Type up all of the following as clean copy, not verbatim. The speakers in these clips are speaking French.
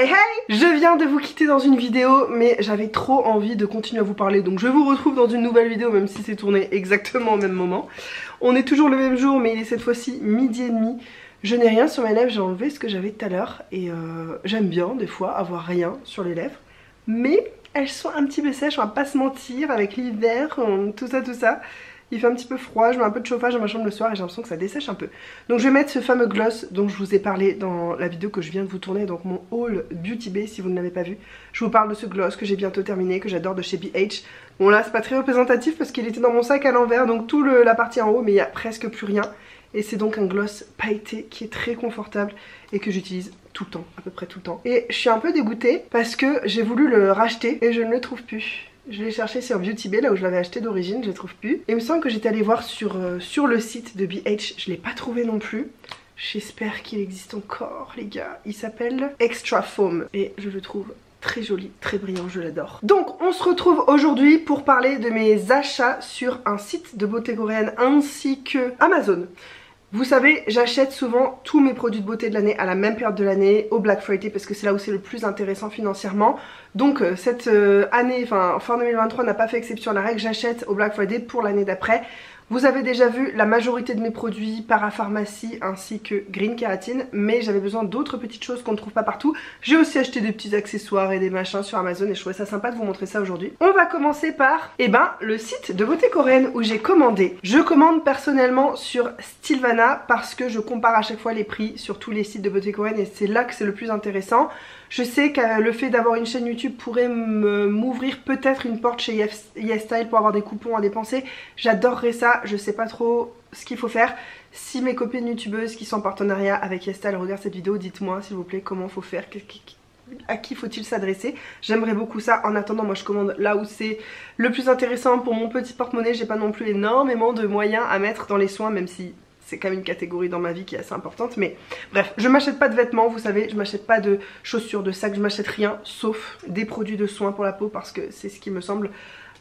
Hey hey! Je viens de vous quitter dans une vidéo, mais j'avais trop envie de continuer à vous parler, donc je vous retrouve dans une nouvelle vidéo, même si c'est tourné exactement au même moment. On est toujours le même jour, mais il est cette fois-ci 12h30. Je n'ai rien sur mes lèvres, j'ai enlevé ce que j'avais tout à l'heure, et j'aime bien des fois avoir rien sur les lèvres, mais elles sont un petit peu sèches, on va pas se mentir, avec l'hiver, tout ça. Il fait un petit peu froid, je mets un peu de chauffage dans ma chambre le soir et j'ai l'impression que ça dessèche un peu. Donc je vais mettre ce fameux gloss dont je vous ai parlé dans la vidéo que je viens de vous tourner, donc mon haul Beauty Bay si vous ne l'avez pas vu. Je vous parle de ce gloss que j'ai bientôt terminé, que j'adore, de chez BH. Bon là c'est pas très représentatif parce qu'il était dans mon sac à l'envers, donc tout la partie en haut, mais il n'y a presque plus rien. Et c'est donc un gloss pailleté qui est très confortable et que j'utilise tout le temps, à peu près tout le temps. Et je suis un peu dégoûtée parce que j'ai voulu le racheter et je ne le trouve plus. Je l'ai cherché sur Beauty Bay, là où je l'avais acheté d'origine, je le trouve plus. Et il me semble que j'étais allée voir sur le site de BH, je l'ai pas trouvé non plus. J'espère qu'il existe encore les gars. Il s'appelle Extra Foam et je le trouve très joli, très brillant, je l'adore. Donc on se retrouve aujourd'hui pour parler de mes achats sur un site de beauté coréenne ainsi que Amazon. Vous savez, j'achète souvent tous mes produits de beauté de l'année à la même période de l'année, au Black Friday, parce que c'est là où c'est le plus intéressant financièrement. Donc cette année, enfin fin 2023 n'a pas fait exception à la règle, j'achète au Black Friday pour l'année d'après. Vous avez déjà vu la majorité de mes produits parapharmacie ainsi que Green Kératine, mais j'avais besoin d'autres petites choses qu'on ne trouve pas partout. J'ai aussi acheté des petits accessoires et des machins sur Amazon et je trouvais ça sympa de vous montrer ça aujourd'hui. On va commencer par, le site de beauté coréenne où j'ai commandé. Je commande personnellement sur Stylevana parce que je compare à chaque fois les prix sur tous les sites de beauté coréenne et c'est là que c'est le plus intéressant. Je sais que le fait d'avoir une chaîne YouTube pourrait m'ouvrir peut-être une porte chez YesStyle pour avoir des coupons à dépenser. J'adorerais ça, je sais pas trop ce qu'il faut faire. Si mes copines youtubeuses qui sont en partenariat avec YesStyle regardent cette vidéo, dites-moi s'il vous plaît comment faut faire, à qui faut-il s'adresser. J'aimerais beaucoup ça. En attendant, moi je commande là où c'est le plus intéressant pour mon petit porte-monnaie. J'ai pas non plus énormément de moyens à mettre dans les soins, même si c'est quand même une catégorie dans ma vie qui est assez importante. Mais bref, je m'achète pas de vêtements, vous savez, je m'achète pas de chaussures, de sacs, je m'achète rien sauf des produits de soins pour la peau parce que c'est ce qui me semble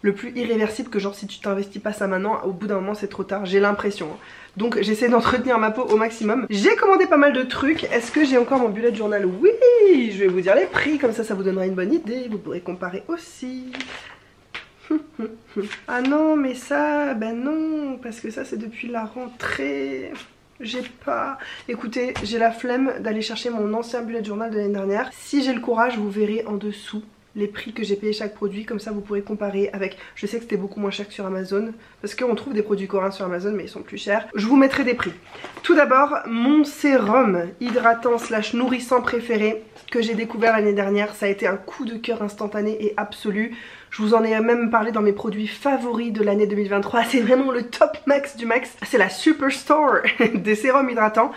le plus irréversible, que genre si tu t'investis pas ça maintenant, au bout d'un moment c'est trop tard, j'ai l'impression. Donc j'essaie d'entretenir ma peau au maximum. J'ai commandé pas mal de trucs. Est-ce que j'ai encore mon bullet journal? Oui, je vais vous dire les prix, comme ça vous donnera une bonne idée, vous pourrez comparer aussi. Ah non mais ça, ben non, parce que ça c'est depuis la rentrée. J'ai pas... Écoutez, j'ai la flemme d'aller chercher mon ancien bullet journal de l'année dernière. Si j'ai le courage, vous verrez en dessous les prix que j'ai payé chaque produit, comme ça vous pourrez comparer avec... Je sais que c'était beaucoup moins cher que sur Amazon, parce qu'on trouve des produits coréens sur Amazon mais ils sont plus chers. Je vous mettrai des prix. Tout d'abord, mon sérum hydratant / nourrissant préféré que j'ai découvert l'année dernière, ça a été un coup de cœur instantané et absolu. Je vous en ai même parlé dans mes produits favoris de l'année 2023, c'est vraiment le top max du max. C'est la Superstore des sérums hydratants.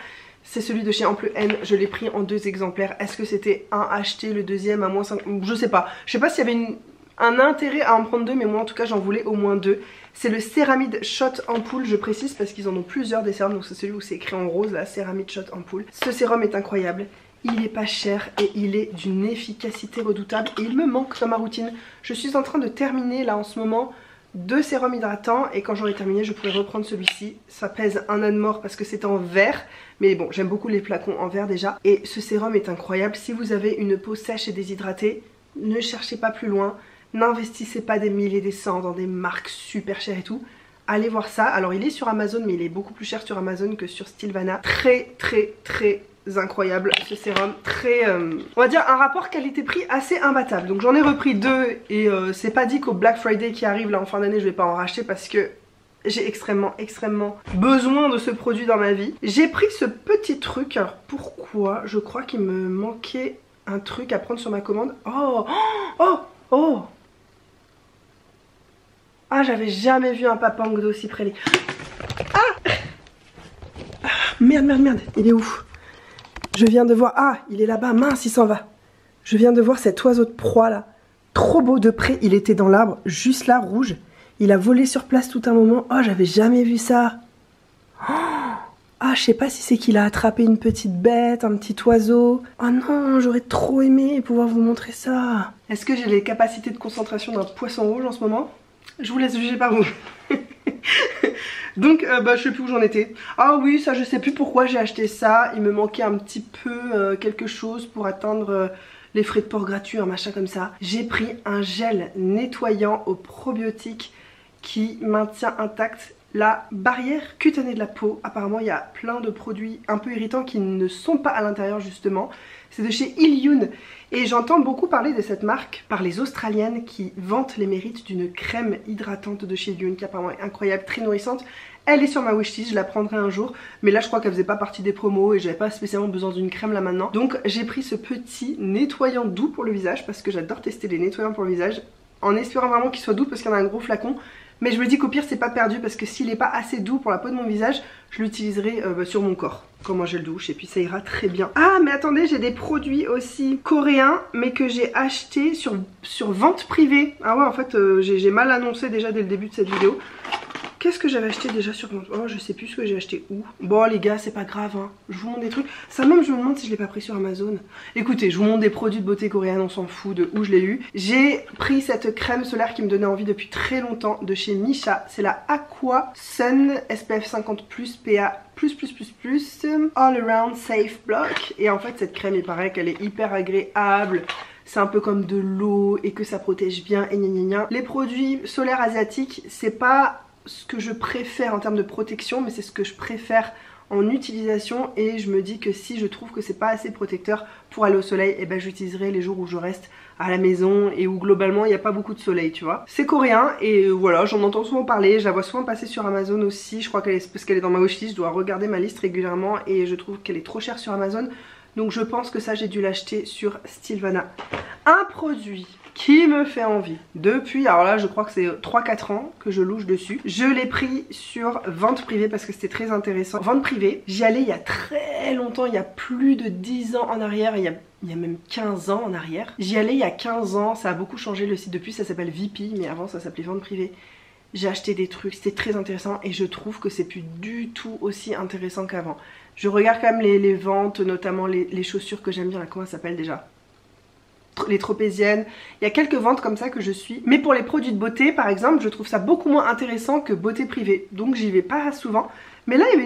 C'est celui de chez Ample N, je l'ai pris en 2 exemplaires. Est-ce que c'était un acheté, le deuxième à moins 5? Je sais pas. Je sais pas s'il y avait un intérêt à en prendre 2, mais moi en tout cas j'en voulais au moins 2. C'est le Céramide Shot Ampoule, je précise parce qu'ils en ont plusieurs des sérums. Donc c'est celui où c'est écrit en rose là, Céramide Shot Ampoule. Ce sérum est incroyable. Il est pas cher et il est d'une efficacité redoutable et il me manque dans ma routine. Je suis en train de terminer là en ce moment 2 sérums hydratants et quand j'aurai terminé je pourrai reprendre celui-ci. Ça pèse un âne mort parce que c'est en verre, mais bon j'aime beaucoup les flacons en verre déjà. Et ce sérum est incroyable. Si vous avez une peau sèche et déshydratée, ne cherchez pas plus loin. N'investissez pas des 1000 et des 100 dans des marques super chères et tout. Allez voir ça. Alors il est sur Amazon mais il est beaucoup plus cher sur Amazon que sur Stylevana. Très incroyable ce sérum, très on va dire un rapport qualité-prix assez imbattable. Donc j'en ai repris 2 et c'est pas dit qu'au Black Friday qui arrive là en fin d'année je vais pas en racheter parce que j'ai extrêmement besoin de ce produit dans ma vie. J'ai pris ce petit truc, alors pourquoi? Je crois qu'il me manquait un truc à prendre sur ma commande. Oh ah, j'avais jamais vu un papang d'aussi près. Merde, il est où? Je viens de voir, il est là-bas, mince il s'en va. Je viens de voir cet oiseau de proie là, trop beau de près, il était dans l'arbre, juste là, rouge. Il a volé sur place tout un moment, oh j'avais jamais vu ça. Je sais pas si c'est qu'il a attrapé une petite bête, un petit oiseau. Oh non, j'aurais trop aimé pouvoir vous montrer ça. Est-ce que j'ai les capacités de concentration d'un poisson rouge en ce moment? Je vous laisse juger par vous. Donc je sais plus où j'en étais. Ah oui, ça je sais plus pourquoi j'ai acheté ça. Il me manquait un petit peu quelque chose pour atteindre les frais de port gratuits, un machin comme ça. J'ai pris un gel nettoyant aux probiotiques qui maintient intacte la barrière cutanée de la peau. Apparemment il y a plein de produits un peu irritants qui ne sont pas à l'intérieur justement. C'est de chez Ilyun et j'entends beaucoup parler de cette marque par les Australiennes qui vantent les mérites d'une crème hydratante de chez Ilyun qui apparemment est incroyable, très nourrissante. Elle est sur ma wishlist, je la prendrai un jour, mais là je crois qu'elle faisait pas partie des promos et j'avais pas spécialement besoin d'une crème là maintenant. Donc j'ai pris ce petit nettoyant doux pour le visage parce que j'adore tester les nettoyants pour le visage en espérant vraiment qu'il soit doux parce qu'il y en a un gros flacon. Mais je me dis qu'au pire c'est pas perdu parce que s'il est pas assez doux pour la peau de mon visage, je l'utiliserai sur mon corps quand moi je le douche et puis ça ira très bien. Ah mais attendez, j'ai des produits aussi coréens mais que j'ai achetés sur vente privée. Ah ouais en fait j'ai mal annoncé déjà dès le début de cette vidéo. Qu'est-ce que j'avais acheté déjà sur vente? Oh je sais plus ce que j'ai acheté où. Bon les gars c'est pas grave hein. Je vous montre des trucs. Ça même je me demande si je l'ai pas pris sur Amazon. Écoutez je vous montre des produits de beauté coréenne, on s'en fout de où je l'ai eu. J'ai pris cette crème solaire qui me donnait envie depuis très longtemps de chez Missha. C'est la Aqua Sun SPF 50 PA++++ All Around Safe Block. Et en fait cette crème il paraît qu'elle est hyper agréable. C'est un peu comme de l'eau et que ça protège bien et gna gna gna. Les produits solaires asiatiques c'est pas ce que je préfère en termes de protection mais c'est ce que je préfère en utilisation et je me dis que si je trouve que c'est pas assez protecteur pour aller au soleil et ben j'utiliserai les jours où je reste à la maison et où globalement il n'y a pas beaucoup de soleil tu vois. C'est coréen et voilà j'en entends souvent parler, je la vois souvent passer sur Amazon aussi, je crois qu'elle est parce qu'elle est dans ma wishlist, je dois regarder ma liste régulièrement et je trouve qu'elle est trop chère sur Amazon donc je pense que ça j'ai dû l'acheter sur Stilvana. Un produit qui me fait envie depuis, alors là je crois que c'est 3-4 ans que je louche dessus. Je l'ai pris sur vente privée parce que c'était très intéressant. Vente privée, j'y allais il y a très longtemps, il y a plus de 10 ans en arrière, il y a même 15 ans en arrière. J'y allais il y a 15 ans, ça a beaucoup changé le site depuis, ça s'appelle VP mais avant ça s'appelait vente privée. J'ai acheté des trucs, c'était très intéressant et je trouve que c'est plus du tout aussi intéressant qu'avant. Je regarde quand même les ventes, notamment les chaussures que j'aime bien, là, comment ça s'appelle déjà ? Les tropéziennes, il y a quelques ventes comme ça que je suis. Mais pour les produits de beauté par exemple, je trouve ça beaucoup moins intéressant que beauté privée. Donc j'y vais pas souvent. Mais là il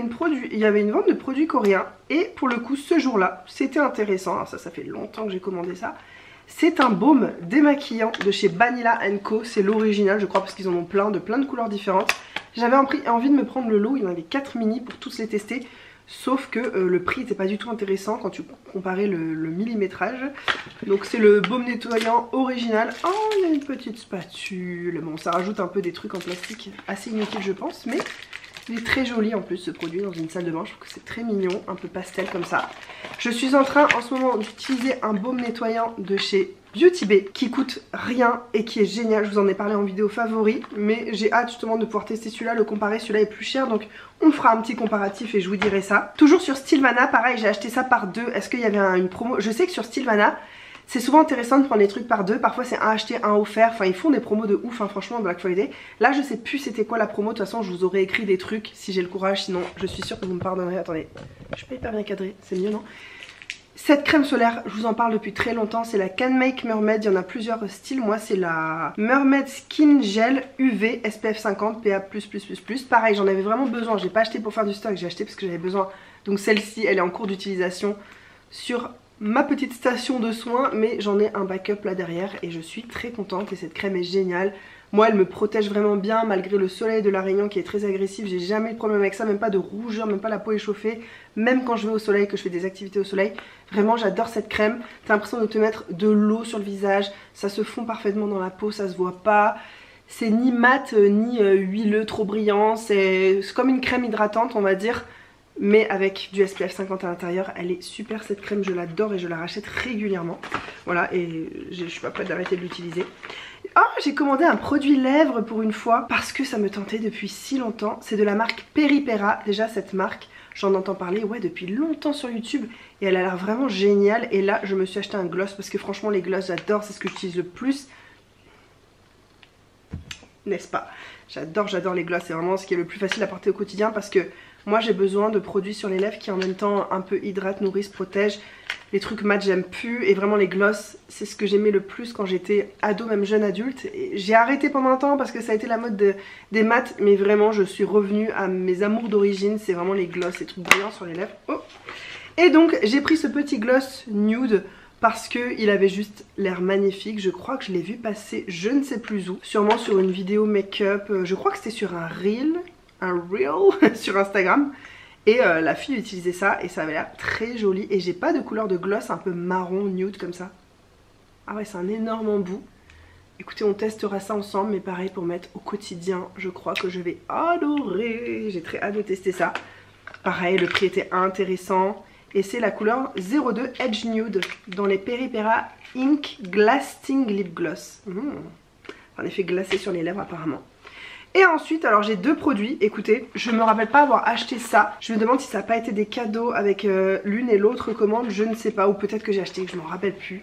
y avait une vente de produits coréens. Et pour le coup ce jour là, c'était intéressant. Alors ça fait longtemps que j'ai commandé ça. C'est un baume démaquillant de chez Banila & Co. C'est l'original je crois parce qu'ils en ont plein de couleurs différentes. J'avais envie de me prendre le lot, il y en avait 4 mini pour tous les tester. Sauf que le prix n'était pas du tout intéressant quand tu comparais le millimétrage. Donc c'est le baume nettoyant original. Oh il y a une petite spatule. Bon ça rajoute un peu des trucs en plastique assez inutiles je pense. Mais il est très joli en plus ce produit dans une salle de bain. Je trouve que c'est très mignon, un peu pastel comme ça. Je suis en train en ce moment d'utiliser un baume nettoyant de chez Beauty Bay qui coûte rien et qui est génial. Je vous en ai parlé en vidéo favori mais j'ai hâte justement de pouvoir tester celui-là, le comparer. Celui-là est plus cher donc on fera un petit comparatif et je vous dirai ça. Toujours sur Stilvana, pareil j'ai acheté ça par deux. Est-ce qu'il y avait une promo? Je sais que sur Stilvana c'est souvent intéressant de prendre les trucs par deux. Parfois c'est un acheté un offert. Enfin ils font des promos de ouf hein, franchement Black Friday. Là je sais plus c'était quoi la promo. De toute façon je vous aurais écrit des trucs si j'ai le courage. Sinon je suis sûre que vous me pardonnerez. Attendez, je suis pas hyper bien cadrée, c'est mieux non? Cette crème solaire, je vous en parle depuis très longtemps, c'est la Can Make Mermaid, il y en a plusieurs styles. Moi c'est la Mermaid Skin Gel UV SPF 50 PA++++. Pareil j'en avais vraiment besoin, j'ai pas acheté pour faire du stock, j'ai acheté parce que j'avais besoin. Donc celle-ci elle est en cours d'utilisation sur ma petite station de soins, mais j'en ai un backup là derrière et je suis très contente et cette crème est géniale. Moi elle me protège vraiment bien malgré le soleil de la Réunion qui est très agressif. J'ai jamais eu de problème avec ça, même pas de rougeur, même pas la peau échauffée. Même quand je vais au soleil, que je fais des activités au soleil. Vraiment j'adore cette crème. T'as l'impression de te mettre de l'eau sur le visage. Ça se fond parfaitement dans la peau, ça se voit pas. C'est ni mat ni huileux trop brillant. C'est comme une crème hydratante on va dire. Mais avec du SPF 50 à l'intérieur. Elle est super cette crème, je l'adore et je la rachète régulièrement. Voilà et je suis pas prête d'arrêter de l'utiliser. Oh j'ai commandé un produit lèvres pour une fois parce que ça me tentait depuis si longtemps. C'est de la marque Peripera. Déjà cette marque j'en entends parler ouais depuis longtemps sur YouTube et elle a l'air vraiment géniale. Et là je me suis acheté un gloss parce que franchement les gloss j'adore, c'est ce que j'utilise le plus. N'est-ce pas? J'adore les gloss, c'est vraiment ce qui est le plus facile à porter au quotidien parce que moi j'ai besoin de produits sur les lèvres qui en même temps un peu hydratent, nourrissent, protègent. Les trucs mat j'aime plus et vraiment les gloss c'est ce que j'aimais le plus quand j'étais ado, même jeune adulte. J'ai arrêté pendant un temps parce que ça a été la mode des mats, mais vraiment je suis revenue à mes amours d'origine. C'est vraiment les gloss, les trucs brillants sur les lèvres. Oh. Et donc j'ai pris ce petit gloss nude parce qu'il avait juste l'air magnifique. Je crois que je l'ai vu passer je ne sais plus où, sûrement sur une vidéo make-up, je crois que c'était sur un reel sur Instagram. Et la fille utilisait ça et ça avait l'air très joli. Et j'ai pas de couleur de gloss un peu marron nude comme ça. Ah ouais, c'est un énorme embout. Écoutez, on testera ça ensemble, mais pareil pour mettre au quotidien, je crois que je vais adorer. J'ai très hâte de tester ça. Pareil, le prix était intéressant. Et c'est la couleur 02 Edge Nude dans les Peripera Ink Glasting Lip Gloss. Un effet glacé sur les lèvres apparemment. Et ensuite, alors j'ai deux produits, écoutez, je me rappelle pas avoir acheté ça. Je me demande si ça n'a pas été des cadeaux avec l'une et l'autre commande, je ne sais pas. Ou peut-être que j'ai acheté, je m'en rappelle plus.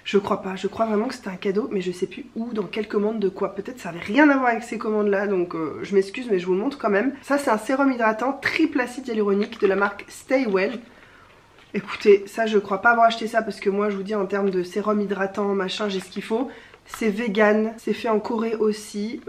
Je crois pas, je crois vraiment que c'était un cadeau, mais je sais plus où, dans quelle commande, de quoi. Peut-être ça avait rien à voir avec ces commandes là, donc je m'excuse mais je vous le montre quand même. Ça c'est un sérum hydratant triple acide hyaluronique de la marque Stay Well. Écoutez, ça je crois pas avoir acheté ça parce que moi je vous dis en termes de sérum hydratant, machin, j'ai ce qu'il faut. C'est vegan, c'est fait en Corée aussi.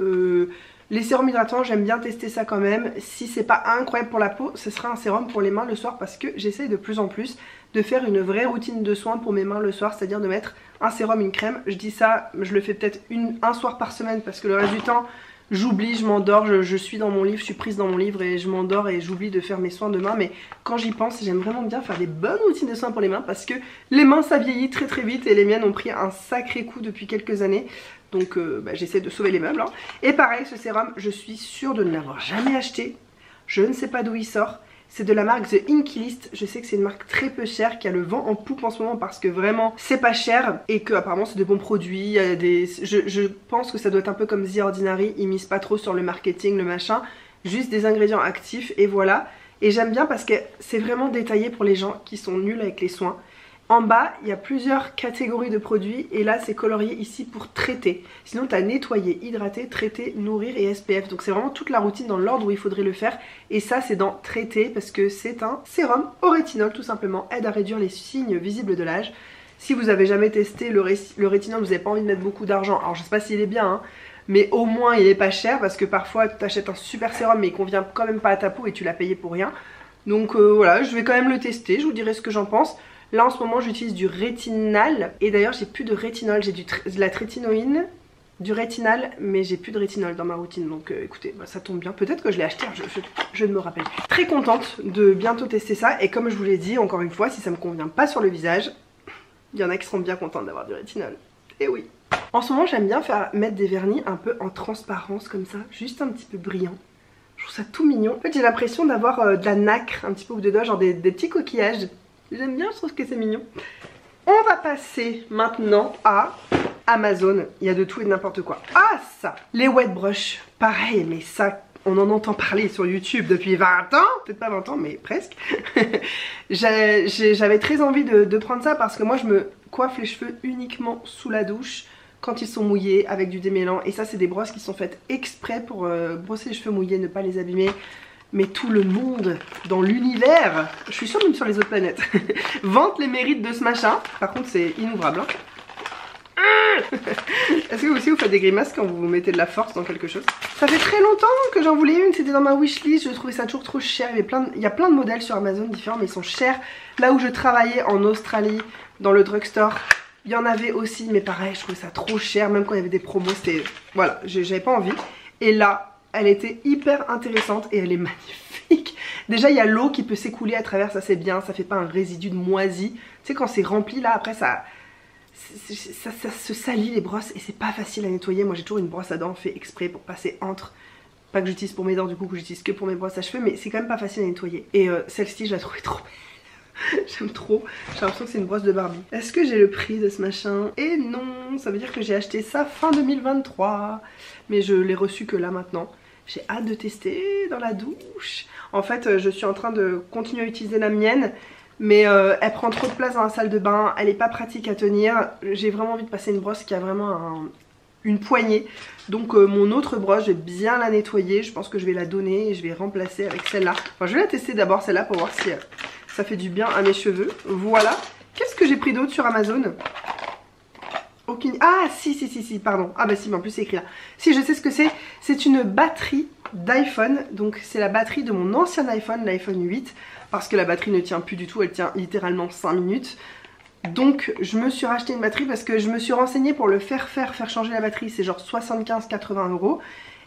Les sérums hydratants, j'aime bien tester ça quand même. Si c'est pas incroyable pour la peau, ce sera un sérum pour les mains le soir parce que j'essaye de plus en plus de faire une vraie routine de soins pour mes mains le soir, c'est-à-dire de mettre un sérum, une crème. Je dis ça, je le fais peut-être un soir par semaine parce que le reste du temps, j'oublie, je m'endors, je suis dans mon livre, je suis prise dans mon livre et je m'endors et j'oublie de faire mes soins de main. Mais quand j'y pense, j'aime vraiment bien faire des bonnes routines de soins pour les mains parce que les mains ça vieillit très très vite et les miennes ont pris un sacré coup depuis quelques années. Donc j'essaie de sauver les meubles. Et pareil, ce sérum, je suis sûre de ne l'avoir jamais acheté. Je ne sais pas d'où il sort. C'est de la marque The Inky List. Je sais que c'est une marque très peu chère qui a le vent en poupe en ce moment parce que vraiment c'est pas cher et que apparemment c'est de bons produits. Je pense que ça doit être un peu comme The Ordinary. Ils misent pas trop sur le marketing, le machin. Juste des ingrédients actifs et voilà. Et j'aime bien parce que c'est vraiment détaillé pour les gens qui sont nuls avec les soins. En bas, il y a plusieurs catégories de produits et là c'est colorié ici pour traiter. Sinon tu as nettoyer, hydrater, traiter, nourrir et SPF. Donc c'est vraiment toute la routine dans l'ordre où il faudrait le faire. Et ça c'est dans traiter parce que c'est un sérum au rétinol tout simplement. Aide à réduire les signes visibles de l'âge. Si vous avez jamais testé le rétinol, vous n'avez pas envie de mettre beaucoup d'argent. Alors je sais pas s'il est bien hein, mais au moins il est pas cher parce que parfois tu achètes un super sérum mais il convient quand même pas à ta peau et tu l'as payé pour rien. Donc voilà, je vais quand même le tester, je vous dirai ce que j'en pense. Là en ce moment j'utilise du rétinal et d'ailleurs j'ai plus de rétinol, j'ai de la trétinoïne, du rétinal mais j'ai plus de rétinol dans ma routine donc écoutez bah, ça tombe bien, peut-être que je l'ai acheté, je ne me rappelle plus. Très contente de bientôt tester ça et comme je vous l'ai dit encore une fois si ça me convient pas sur le visage, il y en a qui seront bien contentes d'avoir du rétinol, et oui. En ce moment j'aime bien mettre des vernis un peu en transparence comme ça, juste un petit peu brillant. Je trouve ça tout mignon. En fait j'ai l'impression d'avoir de la nacre un petit peu au bout des doigts, genre des petits coquillages. J'aime bien, je trouve que c'est mignon. On va passer maintenant à Amazon. Il y a de tout et de n'importe quoi. Ah ça, les wet brush. Pareil, mais ça, on en entend parler sur YouTube depuis 20 ans. Peut-être pas 20 ans, mais presque. J'avais très envie de prendre ça parce que moi je me coiffe les cheveux uniquement sous la douche quand ils sont mouillés avec du démêlant. Et ça c'est des brosses qui sont faites exprès pour brosser les cheveux mouillés, ne pas les abîmer. Mais tout le monde dans l'univers, je suis sûre même sur les autres planètes, vante les mérites de ce machin. Par contre c'est inouvrable hein. Est-ce que vous aussi vous faites des grimaces quand vous mettez de la force dans quelque chose? Ça fait très longtemps que j'en voulais une, c'était dans ma wishlist, je trouvais ça toujours trop cher. Il y a plein de modèles sur Amazon différents mais ils sont chers. Là où je travaillais en Australie, dans le drugstore, il y en avait aussi mais pareil je trouvais ça trop cher. Même quand il y avait des promos, c'était... Voilà, j'avais pas envie. Et là... Elle était hyper intéressante et elle est magnifique. Déjà il y a l'eau qui peut s'écouler à travers, ça c'est bien, ça fait pas un résidu de moisi. Tu sais quand c'est rempli là après ça se salit les brosses et c'est pas facile à nettoyer. Moi j'ai toujours une brosse à dents fait exprès pour passer entre. Pas que j'utilise pour mes dents du coup, que j'utilise que pour mes brosses à cheveux, mais c'est quand même pas facile à nettoyer. Et celle-ci je la trouvais trop belle. J'aime trop, j'ai l'impression que c'est une brosse de Barbie. Est-ce que j'ai le prix de ce machin? Et non, ça veut dire que j'ai acheté ça fin 2023. Mais je l'ai reçu que là maintenant. J'ai hâte de tester dans la douche. En fait je suis en train de continuer à utiliser la mienne. Mais elle prend trop de place dans la salle de bain. Elle est pas pratique à tenir. J'ai vraiment envie de passer une brosse qui a vraiment une poignée. Donc mon autre brosse je vais bien la nettoyer. Je pense que je vais la donner et je vais remplacer avec celle-là. Enfin je vais la tester d'abord celle-là pour voir si ça fait du bien à mes cheveux. Voilà. Qu'est-ce que j'ai pris d'autre sur Amazon? Aucune... Ah si, pardon. Ah bah si, mais en plus c'est écrit là. Si, je sais ce que c'est. C'est une batterie d'iPhone. Donc c'est la batterie de mon ancien iPhone, l'iPhone 8. Parce que la batterie ne tient plus du tout, elle tient littéralement 5 minutes. Donc je me suis racheté une batterie parce que je me suis renseignée pour le faire changer la batterie, c'est genre 75-80 €.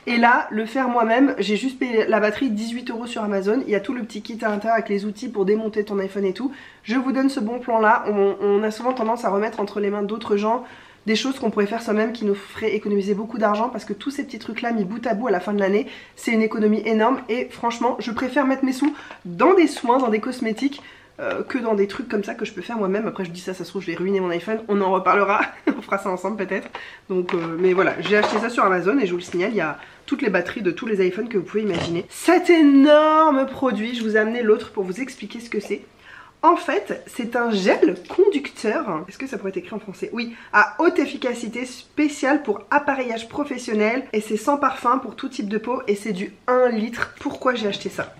Et là, le faire moi-même, j'ai juste payé la batterie 18 € sur Amazon. Il y a tout le petit kit à l'intérieur avec les outils pour démonter ton iPhone et tout. Je vous donne ce bon plan là. On a souvent tendance à remettre entre les mains d'autres gens des choses qu'on pourrait faire soi-même qui nous ferait économiser beaucoup d'argent, parce que tous ces petits trucs là mis bout à bout à la fin de l'année, c'est une économie énorme. Et franchement, je préfère mettre mes sous dans des soins, dans des cosmétiques, que dans des trucs comme ça que je peux faire moi-même. Après je dis ça se trouve je vais ruiner mon iPhone, on en reparlera, on fera ça ensemble peut-être. Donc mais voilà, j'ai acheté ça sur Amazon et je vous le signale, il y a toutes les batteries de tous les iPhones que vous pouvez imaginer. Cet énorme produit, je vous ai amené l'autre pour vous expliquer ce que c'est. En fait, c'est un gel conducteur, est-ce que ça pourrait être écrit en français? Oui, à haute efficacité, spécial pour appareillage professionnel, et c'est sans parfum pour tout type de peau, et c'est du 1 litre. Pourquoi j'ai acheté ça?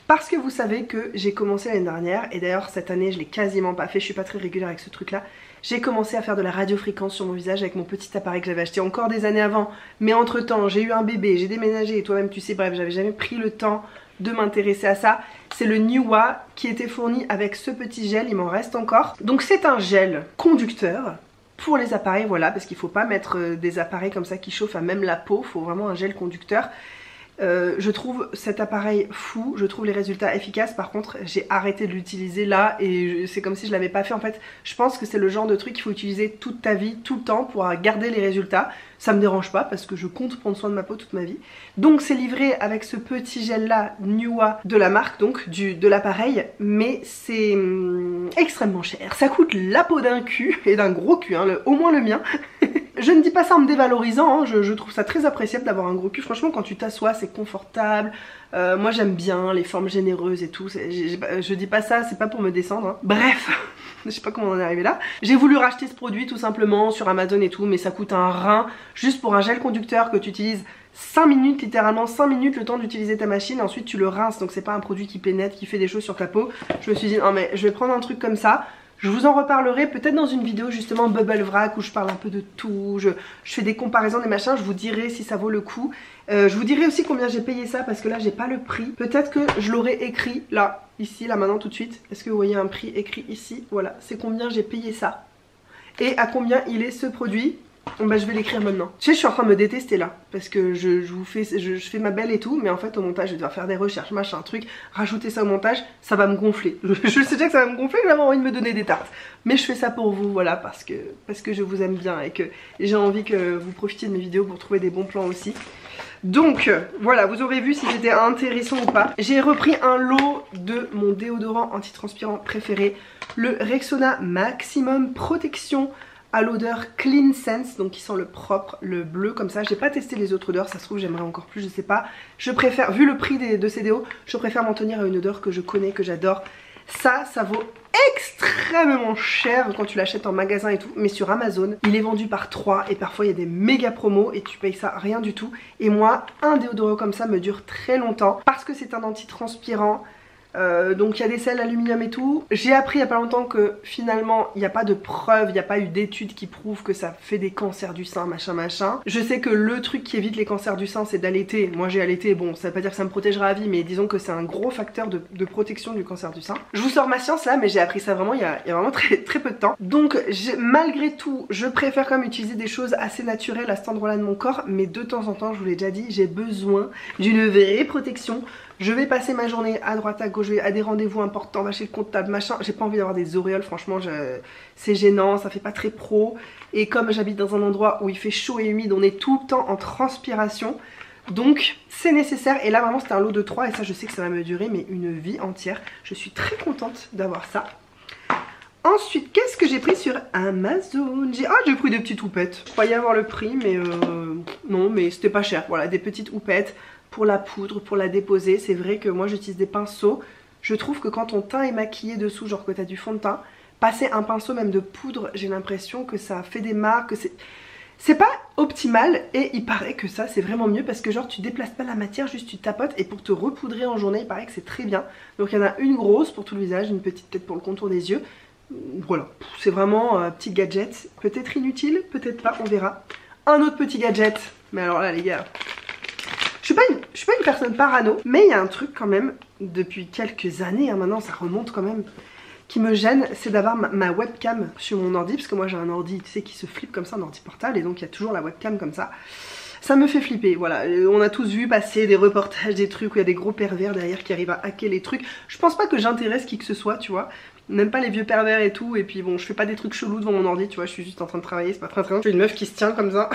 Parce que vous savez que j'ai commencé l'année dernière, et d'ailleurs cette année je l'ai quasiment pas fait, je suis pas très régulière avec ce truc là. J'ai commencé à faire de la radiofréquence sur mon visage avec mon petit appareil que j'avais acheté encore des années avant. Mais entre temps j'ai eu un bébé, j'ai déménagé et toi-même tu sais, bref j'avais jamais pris le temps de m'intéresser à ça. C'est le Nuwa qui était fourni avec ce petit gel, il m'en reste encore. Donc c'est un gel conducteur pour les appareils, voilà, parce qu'il faut pas mettre des appareils comme ça qui chauffent à même la peau, il faut vraiment un gel conducteur. Je trouve cet appareil fou, je trouve les résultats efficaces. Par contre j'ai arrêté de l'utiliser là et c'est comme si je l'avais pas fait. En fait je pense que c'est le genre de truc qu'il faut utiliser toute ta vie, tout le temps pour garder les résultats. Ça me dérange pas parce que je compte prendre soin de ma peau toute ma vie. Donc c'est livré avec ce petit gel là Nuwa de la marque, donc de l'appareil, mais c'est extrêmement cher. Ça coûte la peau d'un cul, et d'un gros cul, hein, au moins le mien. Je ne dis pas ça en me dévalorisant, hein, je trouve ça très appréciable d'avoir un gros cul. Franchement quand tu t'assois c'est confortable, moi j'aime bien les formes généreuses et tout. Je dis pas ça, c'est pas pour me descendre, hein. Bref, je sais pas comment on en est arrivé là. J'ai voulu racheter ce produit tout simplement sur Amazon et tout, mais ça coûte un rein juste pour un gel conducteur que tu utilises 5 minutes, littéralement 5 minutes le temps d'utiliser ta machine, et ensuite tu le rinces. Donc c'est pas un produit qui pénètre, qui fait des choses sur ta peau. Je me suis dit non mais je vais prendre un truc comme ça. Je vous en reparlerai peut-être dans une vidéo justement Bubble Vrac où je parle un peu de tout, je fais des comparaisons des machins, je vous dirai si ça vaut le coup. Je vous dirai aussi combien j'ai payé ça parce que là j'ai pas le prix. Peut-être que je l'aurais écrit là, ici, là maintenant tout de suite. Est-ce que vous voyez un prix écrit ici? Voilà, c'est combien j'ai payé ça. Et à combien il est ce produit? Bah je vais l'écrire maintenant. Tu sais, je suis en train de me détester là parce que je fais ma belle et tout, mais en fait au montage je vais devoir faire des recherches, machin, truc, rajouter ça au montage, ça va me gonfler. Je sais déjà que ça va me gonfler, j'avais envie de me donner des tartes. Mais je fais ça pour vous, voilà, parce que je vous aime bien et que j'ai envie que vous profitiez de mes vidéos pour trouver des bons plans aussi. Donc voilà, vous aurez vu si c'était intéressant ou pas. J'ai repris un lot de mon déodorant antitranspirant préféré, le Rexona Maximum Protection à l'odeur Clean Sense, donc qui sent le propre, le bleu comme ça. J'ai pas testé les autres odeurs, ça se trouve j'aimerais encore plus, je sais pas. Je préfère, vu le prix de ces déos, je préfère m'en tenir à une odeur que je connais, que j'adore. Ça vaut extrêmement cher quand tu l'achètes en magasin et tout, mais sur Amazon il est vendu par 3 et parfois il y a des méga promos et tu payes ça rien du tout. Et moi un déodorant comme ça me dure très longtemps parce que c'est un antitranspirant. Donc il y a des sels aluminium et tout. J'ai appris il y a pas longtemps que finalement il n'y a pas de preuves, il n'y a pas eu d'études qui prouvent que ça fait des cancers du sein, machin machin. Je sais que le truc qui évite les cancers du sein c'est d'allaiter. Moi j'ai allaité, bon ça veut pas dire que ça me protégera à vie, mais disons que c'est un gros facteur de protection du cancer du sein. Je vous sors ma science là, mais j'ai appris ça vraiment il y a vraiment très peu de temps. Donc malgré tout je préfère quand même utiliser des choses assez naturelles à cet endroit là de mon corps, mais de temps en temps, je vous l'ai déjà dit, j'ai besoin d'une vraie protection. Je vais passer ma journée à droite à gauche, je vais à des rendez-vous importants, va chez le comptable, machin. J'ai pas envie d'avoir des auréoles, franchement, c'est gênant, ça fait pas très pro. Et comme j'habite dans un endroit où il fait chaud et humide, on est tout le temps en transpiration. Donc c'est nécessaire. Et là vraiment c'était un lot de 3 et ça je sais que ça va me durer mais une vie entière. Je suis très contente d'avoir ça. Ensuite, qu'est-ce que j'ai pris sur Amazon? J'ai pris des petites houpettes. Je croyais avoir le prix, mais non, mais c'était pas cher. Voilà, des petites houpettes pour la poudre, pour la déposer. C'est vrai que moi j'utilise des pinceaux. Je trouve que quand ton teint est maquillé dessous, genre que t'as du fond de teint, passer un pinceau même de poudre, j'ai l'impression que ça fait des marques, que c'est pas optimal. Et il paraît que ça c'est vraiment mieux parce que genre tu déplaces pas la matière, juste tu tapotes. Et pour te repoudrer en journée, il paraît que c'est très bien. Donc il y en a une grosse pour tout le visage, une petite peut-être pour le contour des yeux. Voilà, c'est vraiment un petit gadget, peut-être inutile, peut-être pas, on verra. Un autre petit gadget, mais alors là les gars, je suis pas une personne parano, mais il y a un truc quand même, depuis quelques années, hein, maintenant ça remonte quand même, qui me gêne, c'est d'avoir ma webcam sur mon ordi, parce que moi j'ai un ordi, tu sais, qui se flippe comme ça, un ordi portable, et donc il y a toujours la webcam comme ça. Ça me fait flipper, voilà. On a tous vu passer des reportages, des trucs où il y a des gros pervers derrière qui arrivent à hacker les trucs. Je pense pas que j'intéresse qui que ce soit, tu vois. Même pas les vieux pervers et tout, et puis bon, je fais pas des trucs chelous devant mon ordi, tu vois, je suis juste en train de travailler, c'est pas très intéressant. Je suis une meuf qui se tient comme ça,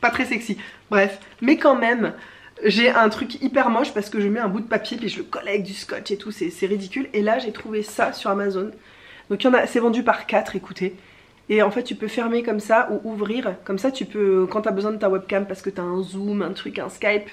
pas très sexy. Bref, mais quand même, j'ai un truc hyper moche parce que je mets un bout de papier puis je le colle avec du scotch et tout, c'est ridicule. Et là j'ai trouvé ça sur Amazon. Donc c'est vendu par 4, écoutez. Et en fait tu peux fermer comme ça ou ouvrir. Comme ça tu peux, quand t'as besoin de ta webcam parce que t'as un Zoom, un truc, un Skype,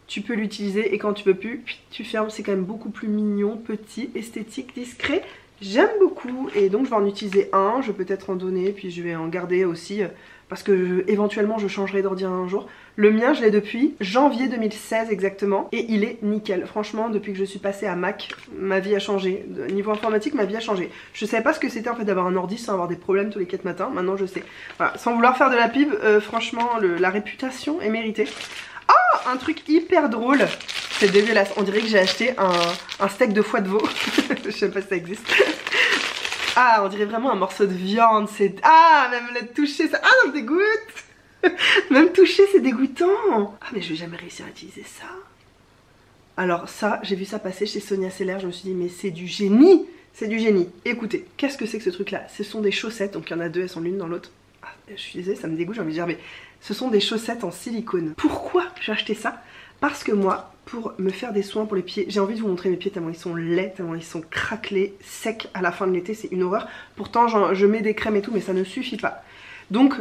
tu peux l'utiliser. Et quand tu peux plus, tu fermes. C'est quand même beaucoup plus mignon, petit, esthétique, discret. J'aime beaucoup et donc je vais en utiliser un. Je vais peut-être en donner puis je vais en garder aussi. Parce que éventuellement je changerai d'ordi un jour. Le mien je l'ai depuis janvier 2016 exactement et il est nickel. Franchement depuis que je suis passée à Mac, ma vie a changé. Niveau informatique ma vie a changé. Je savais pas ce que c'était en fait d'avoir un ordi sans avoir des problèmes tous les 4 matins. Maintenant je sais. Voilà, sans vouloir faire de la pub, franchement la réputation est méritée. Oh, un truc hyper drôle. C'est dégueulasse. On dirait que j'ai acheté un steak de foie de veau. Je sais pas si ça existe. Ah, on dirait vraiment un morceau de viande, c'est... Ah, même le toucher, ça... Ah, ça me dégoûte. Même toucher, c'est dégoûtant. Ah, mais je vais jamais réussir à utiliser ça. Alors ça, j'ai vu ça passer chez Sonia Seller, je me suis dit, mais c'est du génie. C'est du génie. Écoutez, qu'est-ce que c'est que ce truc-là? Ce sont des chaussettes, donc il y en a deux, elles sont l'une dans l'autre. Ah, je suis désolée, ça me dégoûte, j'ai envie de dire, mais ce sont des chaussettes en silicone. Pourquoi j'ai acheté ça? Parce que moi, pour me faire des soins pour les pieds, j'ai envie de vous montrer mes pieds tellement ils sont laids, tellement ils sont craquelés, secs à la fin de l'été, c'est une horreur. Pourtant je mets des crèmes et tout mais ça ne suffit pas. Donc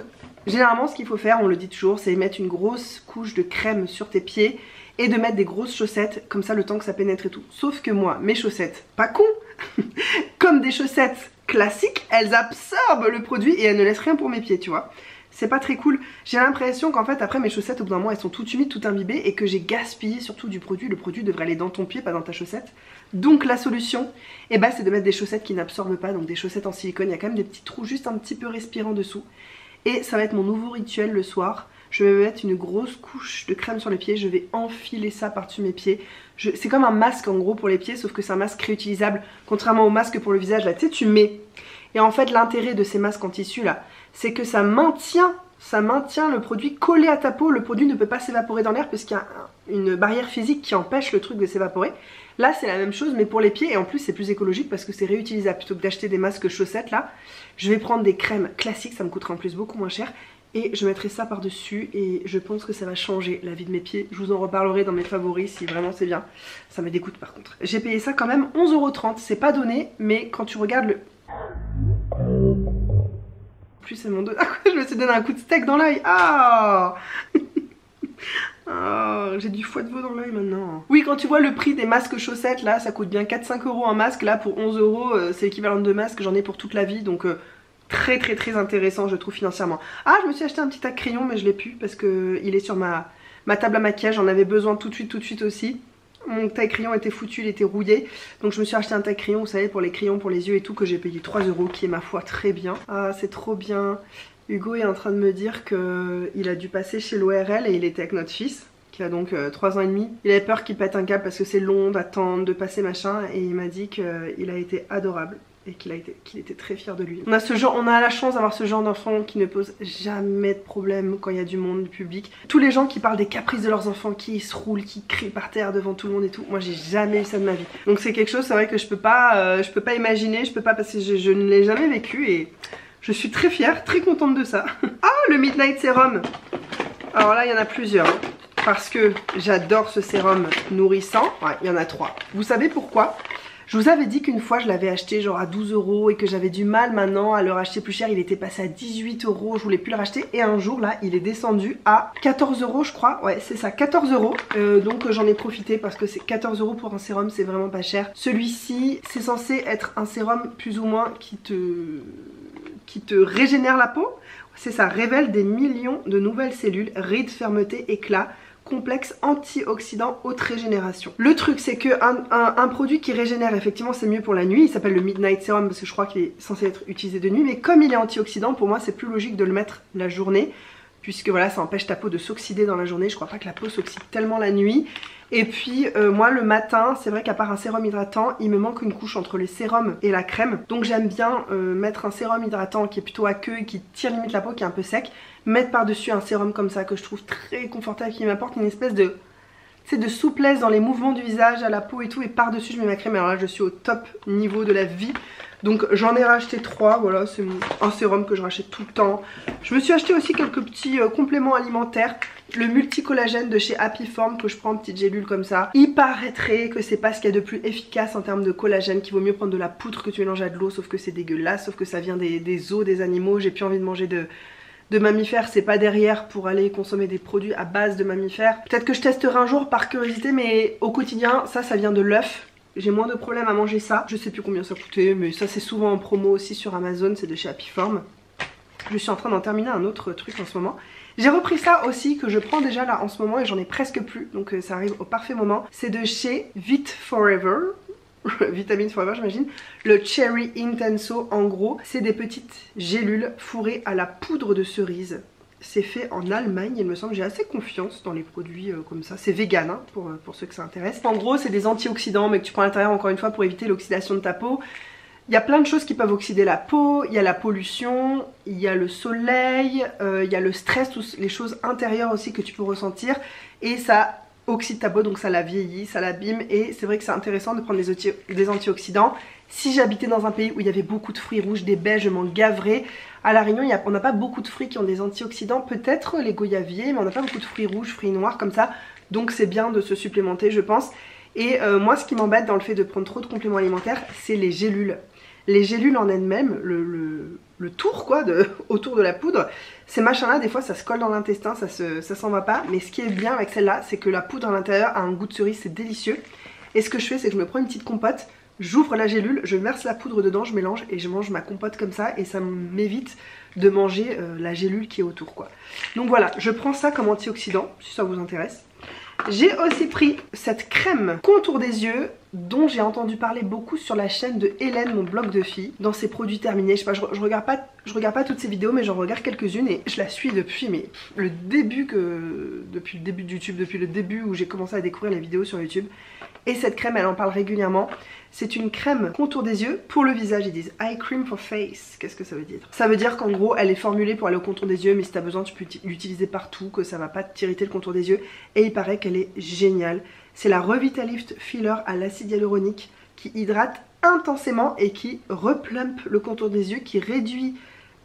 généralement ce qu'il faut faire, on le dit toujours, c'est mettre une grosse couche de crème sur tes pieds et de mettre des grosses chaussettes, comme ça le temps que ça pénètre et tout. Sauf que moi, mes chaussettes, pas con, comme des chaussettes classiques, elles absorbent le produit et elles ne laissent rien pour mes pieds, tu vois. C'est pas très cool. J'ai l'impression qu'en fait après mes chaussettes au bout d'un moment elles sont toutes humides, toutes imbibées et que j'ai gaspillé surtout du produit. Le produit devrait aller dans ton pied, pas dans ta chaussette. Donc la solution, eh ben, c'est de mettre des chaussettes qui n'absorbent pas, donc des chaussettes en silicone. Il y a quand même des petits trous juste un petit peu respirants dessous. Et ça va être mon nouveau rituel le soir. Je vais me mettre une grosse couche de crème sur les pieds, je vais enfiler ça par-dessus mes pieds. C'est comme un masque en gros pour les pieds, sauf que c'est un masque réutilisable. Contrairement au masque pour le visage, là tu sais tu mets. Et en fait l'intérêt de ces masques en tissu là, c'est que ça maintient le produit collé à ta peau. Le produit ne peut pas s'évaporer dans l'air parce qu'il y a une barrière physique qui empêche le truc de s'évaporer. Là c'est la même chose mais pour les pieds et en plus c'est plus écologique parce que c'est réutilisable. Plutôt que d'acheter des masques chaussettes là, je vais prendre des crèmes classiques, ça me coûtera en plus beaucoup moins cher. Et je mettrai ça par dessus et je pense que ça va changer la vie de mes pieds. Je vous en reparlerai dans mes favoris si vraiment c'est bien. Ça me dégoûte par contre. J'ai payé ça quand même 11,30 €. C'est pas donné mais quand tu regardes le... Plus c'est mon dos. Je me suis donné un coup de steak dans l'œil. Ah oh, j'ai du foie de veau dans l'œil maintenant. Oui, quand tu vois le prix des masques chaussettes là, ça coûte bien 4-5 € un masque. Là pour 11 €, c'est l'équivalent de 2 masques. J'en ai pour toute la vie donc... très intéressant je trouve financièrement. Ah, je me suis acheté un petit tac crayon mais je l'ai plus parce que il est sur ma table à maquillage. J'en avais besoin tout de suite aussi. Mon tac crayon était foutu, il était rouillé. Donc je me suis acheté un tac crayon, vous savez, pour les crayons, pour les yeux et tout, que j'ai payé 3 € qui est ma foi très bien. Ah, c'est trop bien. Hugo est en train de me dire qu'il a dû passer chez l'ORL et il était avec notre fils qui a donc 3 ans et demi. Il avait peur qu'il pète un câble parce que c'est long d'attendre, de passer machin, et il m'a dit qu'il a été adorable. Et qu'il était très fier de lui. On a la chance d'avoir ce genre d'enfant qui ne pose jamais de problème quand il y a du monde, du public. Tous les gens qui parlent des caprices de leurs enfants, qui se roulent, qui crient par terre devant tout le monde et tout. Moi j'ai jamais eu ça de ma vie. Donc c'est quelque chose, c'est vrai que je peux pas imaginer, je peux pas parce que je ne l'ai jamais vécu et je suis très fière, très contente de ça. Ah, le Midnight Serum. Alors là il y en a plusieurs. Parce que j'adore ce sérum nourrissant. Ouais, il y en a 3. Vous savez pourquoi ? Je vous avais dit qu'une fois je l'avais acheté genre à 12 € et que j'avais du mal maintenant à le racheter plus cher. Il était passé à 18 €, je voulais plus le racheter. Et un jour là il est descendu à 14 € je crois. Ouais c'est ça, 14 €. Donc j'en ai profité parce que c'est 14 € pour un sérum, c'est vraiment pas cher. Celui-ci c'est censé être un sérum plus ou moins qui te régénère la peau. C'est ça, révèle des millions de nouvelles cellules, rides, fermeté, éclat. Complexe antioxydant haute régénération. Le truc c'est que un produit qui régénère effectivement c'est mieux pour la nuit. Il s'appelle le Midnight Serum parce que je crois qu'il est censé être utilisé de nuit. Mais comme il est antioxydant, pour moi c'est plus logique de le mettre la journée puisque voilà, ça empêche ta peau de s'oxyder dans la journée. Je crois pas que la peau s'oxyde tellement la nuit. Et puis moi le matin, c'est vrai qu'à part un sérum hydratant, il me manque une couche entre le sérum et la crème. Donc j'aime bien mettre un sérum hydratant qui est plutôt aqueux et qui tire limite la peau, qui est un peu sec. Mettre par dessus un sérum comme ça que je trouve très confortable, qui m'apporte une espèce de souplesse dans les mouvements du visage, à la peau et tout. Et par dessus je mets ma crème. Alors là je suis au top niveau de la vie. Donc j'en ai racheté 3, voilà, c'est un sérum que je rachète tout le temps. Je me suis acheté aussi quelques petits compléments alimentaires. Le multicollagène de chez Happy Form que je prends en petite gélule comme ça. Il paraîtrait que c'est pas ce qu'il y a de plus efficace en termes de collagène, qu'il vaut mieux prendre de la poudre que tu mélanges à de l'eau, sauf que c'est dégueulasse, sauf que ça vient des os des animaux. J'ai plus envie de manger de mammifères, c'est pas derrière pour aller consommer des produits à base de mammifères. Peut-être que je testerai un jour par curiosité, mais au quotidien, ça vient de l'œuf. J'ai moins de problèmes à manger ça. Je sais plus combien ça coûtait, mais ça c'est souvent en promo aussi sur Amazon, c'est de chez Happy Form. Je suis en train d'en terminer un autre truc en ce moment. J'ai repris ça aussi que je prends déjà là en ce moment et j'en ai presque plus, donc ça arrive au parfait moment. C'est de chez Vit Forever. Vitamine Forever j'imagine. Le Cherry Intenso, en gros c'est des petites gélules fourrées à la poudre de cerise. C'est fait en Allemagne, il me semble. J'ai assez confiance dans les produits comme ça. C'est vegan hein, pour ceux que ça intéresse. En gros c'est des antioxydants mais que tu prends à l'intérieur encore une fois pour éviter l'oxydation de ta peau. Il y a plein de choses qui peuvent oxyder la peau. Il y a la pollution, il y a le soleil, il y a le stress, toutes les choses intérieures aussi que tu peux ressentir. Et ça oxyde ta peau, donc ça la vieillit, ça l'abîme. Et c'est vrai que c'est intéressant de prendre des antioxydants. Si j'habitais dans un pays où il y avait beaucoup de fruits rouges, des baies, je m'en gaverais. À La Réunion, on n'a pas beaucoup de fruits qui ont des antioxydants. Peut-être les goyaviers, mais on n'a pas beaucoup de fruits rouges, fruits noirs comme ça. Donc c'est bien de se supplémenter, je pense. Et moi, ce qui m'embête dans le fait de prendre trop de compléments alimentaires, c'est les gélules. Les gélules en elles-mêmes, le tour quoi, autour de la poudre, ces machins-là, des fois ça se colle dans l'intestin, ça s'en va pas. Mais ce qui est bien avec celle-là, c'est que la poudre à l'intérieur a un goût de cerise, c'est délicieux. Et ce que je fais, c'est que je me prends une petite compote, j'ouvre la gélule, je verse la poudre dedans, je mélange et je mange ma compote comme ça. Et ça m'évite de manger la gélule qui est autour quoi. Donc voilà, je prends ça comme antioxydant, si ça vous intéresse. J'ai aussi pris cette crème contour des yeux dont j'ai entendu parler beaucoup sur la chaîne de Hélène, mon blog de filles, dans ses produits terminés. Je sais pas, je regarde pas toutes ses vidéos, mais j'en regarde quelques-unes et je la suis depuis depuis le début de YouTube, depuis le début où j'ai commencé à découvrir les vidéos sur YouTube. Et cette crème, elle en parle régulièrement. C'est une crème contour des yeux pour le visage, ils disent eye cream for face. Qu'est-ce que ça veut dire? Ça veut dire qu'en gros elle est formulée pour aller au contour des yeux, mais si t'as besoin tu peux l'utiliser partout, que ça va pas t'irriter le contour des yeux. Et il paraît qu'elle est géniale. C'est la Revitalift Filler à l'acide hyaluronique qui hydrate intensément et qui replump le contour des yeux, qui réduit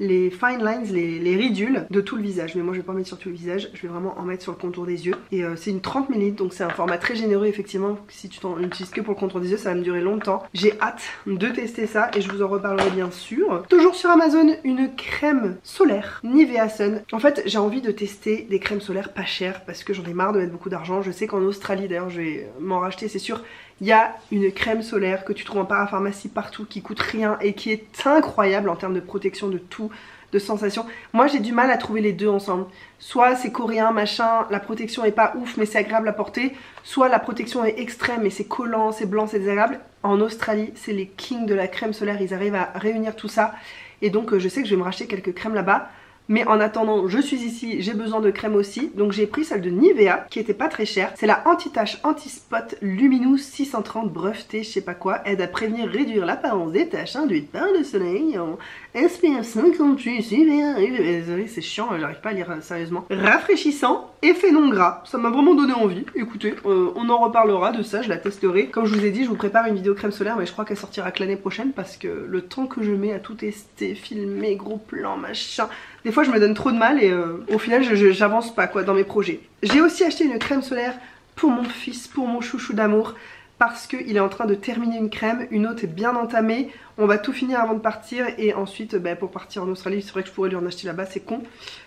les fine lines, les ridules de tout le visage. Mais moi je vais pas en mettre sur tout le visage, je vais vraiment en mettre sur le contour des yeux. Et c'est une 30 ml, donc c'est un format très généreux effectivement. Si tu t'en utilises que pour le contour des yeux, ça va me durer longtemps. J'ai hâte de tester ça et je vous en reparlerai bien sûr. Toujours sur Amazon, une crème solaire Nivea Sun. En fait j'ai envie de tester des crèmes solaires pas chères parce que j'en ai marre de mettre beaucoup d'argent. Je sais qu'en Australie d'ailleurs je vais m'en racheter c'est sûr. Il y a une crème solaire que tu trouves en parapharmacie partout qui coûte rien et qui est incroyable en termes de protection de tout, de sensation. Moi j'ai du mal à trouver les deux ensemble. Soit c'est coréen machin, la protection est pas ouf mais c'est agréable à porter. Soit la protection est extrême mais c'est collant, c'est blanc, c'est désagréable. En Australie c'est les kings de la crème solaire, ils arrivent à réunir tout ça. Et donc je sais que je vais me racheter quelques crèmes là-bas. Mais en attendant, je suis ici, j'ai besoin de crème aussi. Donc j'ai pris celle de Nivea, qui était pas très chère. C'est la anti-tache anti-spot Luminous 630 brevetée, je sais pas quoi. Aide à prévenir, réduire l'apparence des taches induites par le soleil en SPF 58 UVA. Désolé, c'est chiant, j'arrive pas à lire sérieusement. Rafraîchissant, effet non gras. Ça m'a vraiment donné envie. Écoutez, on en reparlera de ça, je la testerai. Comme je vous ai dit, je vous prépare une vidéo crème solaire, mais je crois qu'elle sortira que l'année prochaine parce que le temps que je mets à tout tester, filmer, gros plan, machin... Des fois je me donne trop de mal et au final j'avance pas quoi dans mes projets. J'ai aussi acheté une crème solaire pour mon fils, pour mon chouchou d'amour. Parce qu'il est en train de terminer une crème, une autre est bien entamée. On va tout finir avant de partir et ensuite pour partir en Australie, c'est vrai que je pourrais lui en acheter là-bas, c'est con.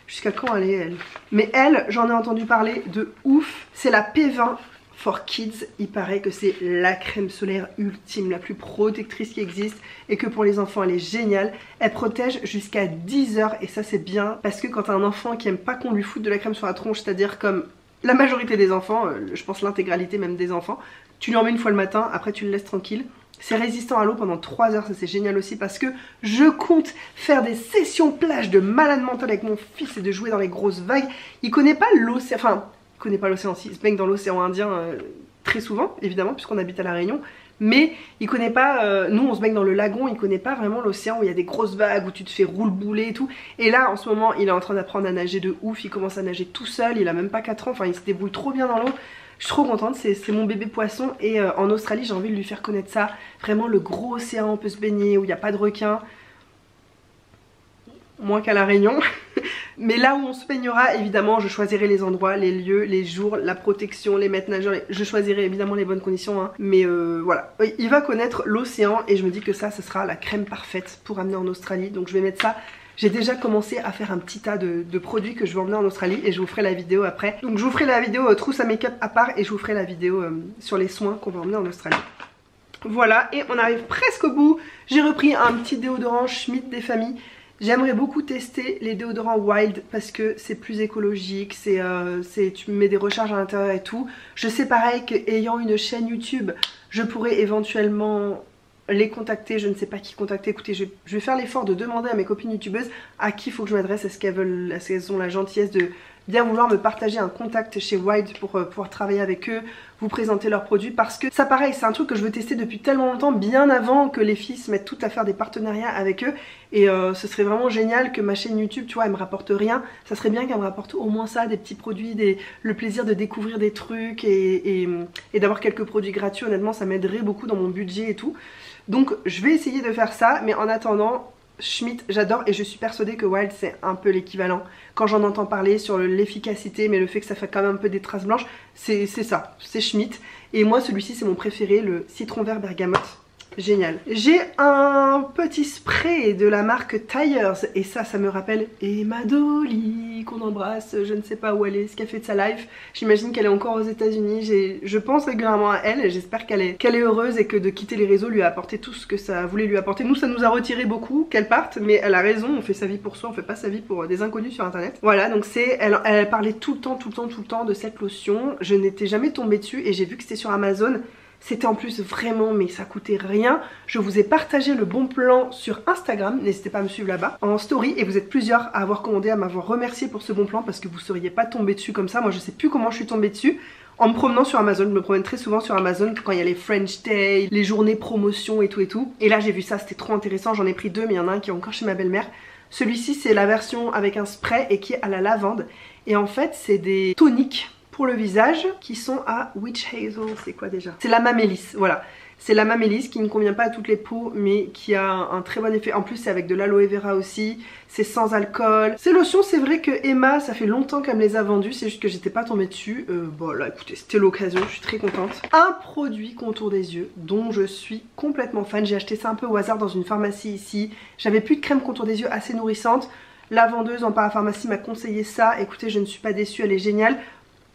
Jusqu'à quand elle est elle? Mais elle, j'en ai entendu parler de ouf. C'est la P20 for Kids, il paraît que c'est la crème solaire ultime, la plus protectrice qui existe et que pour les enfants elle est géniale. Elle protège jusqu'à 10 heures et ça c'est bien parce que quand t'as un enfant qui aime pas qu'on lui foute de la crème sur la tronche, c'est-à-dire comme la majorité des enfants, je pense l'intégralité même des enfants, tu lui en mets une fois le matin, après tu le laisses tranquille. C'est résistant à l'eau pendant 3 heures, ça c'est génial aussi parce que je compte faire des sessions plage de malade mental avec mon fils et de jouer dans les grosses vagues. Il connaît pas l'océan, enfin il connaît pas l'océan, il se baigne dans l'océan Indien très souvent évidemment puisqu'on habite à La Réunion. Mais il connaît pas, nous on se baigne dans le lagon, il connaît pas vraiment l'océan où il y a des grosses vagues, où tu te fais roule-bouler et tout. Et là en ce moment il est en train d'apprendre à nager de ouf, il commence à nager tout seul, il a même pas 4 ans, enfin il se débrouille trop bien dans l'eau. Je suis trop contente, c'est mon bébé poisson et en Australie j'ai envie de lui faire connaître ça. Vraiment le gros océan, on peut se baigner, où il n'y a pas de requins. Moins qu'à La Réunion. Mais là où on se baignera, évidemment je choisirai les endroits, les lieux, les jours, la protection, les maîtres nageurs. Je choisirai évidemment les bonnes conditions hein. Mais voilà, il va connaître l'océan et je me dis que ça, ce sera la crème parfaite pour amener en Australie. Donc je vais mettre ça. J'ai déjà commencé à faire un petit tas de produits que je vais emmener en Australie et je vous ferai la vidéo après. Donc je vous ferai la vidéo trousse à make-up à part et je vous ferai la vidéo sur les soins qu'on va emmener en Australie. Voilà, et on arrive presque au bout. J'ai repris un petit déodorant Schmitt des familles. J'aimerais beaucoup tester les déodorants Wild parce que c'est plus écologique, tu mets des recharges à l'intérieur et tout. Je sais pareil qu'ayant une chaîne YouTube, je pourrais éventuellement les contacter, je ne sais pas qui contacter. Écoutez, je vais faire l'effort de demander à mes copines youtubeuses à qui il faut que je m'adresse, est-ce qu'elles ont la gentillesse de bien vouloir me partager un contact chez Wild pour pouvoir travailler avec eux, vous présenter leurs produits, parce que ça pareil, c'est un truc que je veux tester depuis tellement longtemps, bien avant que les filles se mettent toutes à faire des partenariats avec eux, et ce serait vraiment génial que ma chaîne YouTube, tu vois, elle me rapporte rien, ça serait bien qu'elle me rapporte au moins ça, des petits produits, le plaisir de découvrir des trucs et d'avoir quelques produits gratuits. Honnêtement ça m'aiderait beaucoup dans mon budget et tout. Donc je vais essayer de faire ça, mais en attendant, Schmitt j'adore et je suis persuadée que Wild c'est un peu l'équivalent. Quand j'en entends parler sur l'efficacité, mais le fait que ça fait quand même un peu des traces blanches, c'est ça, c'est Schmitt. Et moi celui-ci c'est mon préféré, le citron vert bergamote. Génial. J'ai un petit spray de la marque Tyers et ça me rappelle Emma Dolly qu'on embrasse, je ne sais pas où elle est, ce qu'elle fait de sa life. J'imagine qu'elle est encore aux États-Unis. Je pense régulièrement à elle et j'espère qu'elle est heureuse et que de quitter les réseaux lui a apporté tout ce que ça voulait lui apporter. Nous ça nous a retiré beaucoup qu'elle parte, mais elle a raison, on fait sa vie pour soi, on fait pas sa vie pour des inconnus sur internet. Voilà, donc elle parlait tout le temps de cette lotion. Je n'étais jamais tombée dessus et j'ai vu que c'était sur Amazon. C'était en plus vraiment, mais ça coûtait rien. Je vous ai partagé le bon plan sur Instagram, n'hésitez pas à me suivre là-bas, en story. Et vous êtes plusieurs à avoir commandé, à m'avoir remercié pour ce bon plan parce que vous seriez pas tombé dessus comme ça. Moi je sais plus comment je suis tombée dessus. En me promenant sur Amazon, je me promène très souvent sur Amazon quand il y a les French Day, les journées promotion et tout et tout. Et là j'ai vu ça, c'était trop intéressant, j'en ai pris 2 mais il y en a un qui est encore chez ma belle-mère. Celui-ci c'est la version avec un spray et qui est à la lavande. Et en fait c'est des toniques pour le visage qui sont à Witch Hazel, c'est quoi déjà? C'est la mamélis, voilà. C'est la mamélis qui ne convient pas à toutes les peaux mais qui a un très bon effet. En plus c'est avec de l'aloe vera aussi, c'est sans alcool. Ces lotions c'est vrai que Emma ça fait longtemps qu'elle me les a vendues, c'est juste que j'étais pas tombée dessus. Bon là écoutez c'était l'occasion, je suis très contente. Un produit contour des yeux dont je suis complètement fan, j'ai acheté ça un peu au hasard dans une pharmacie ici. J'avais plus de crème contour des yeux assez nourrissante. La vendeuse en parapharmacie m'a conseillé ça, écoutez je ne suis pas déçue, elle est géniale.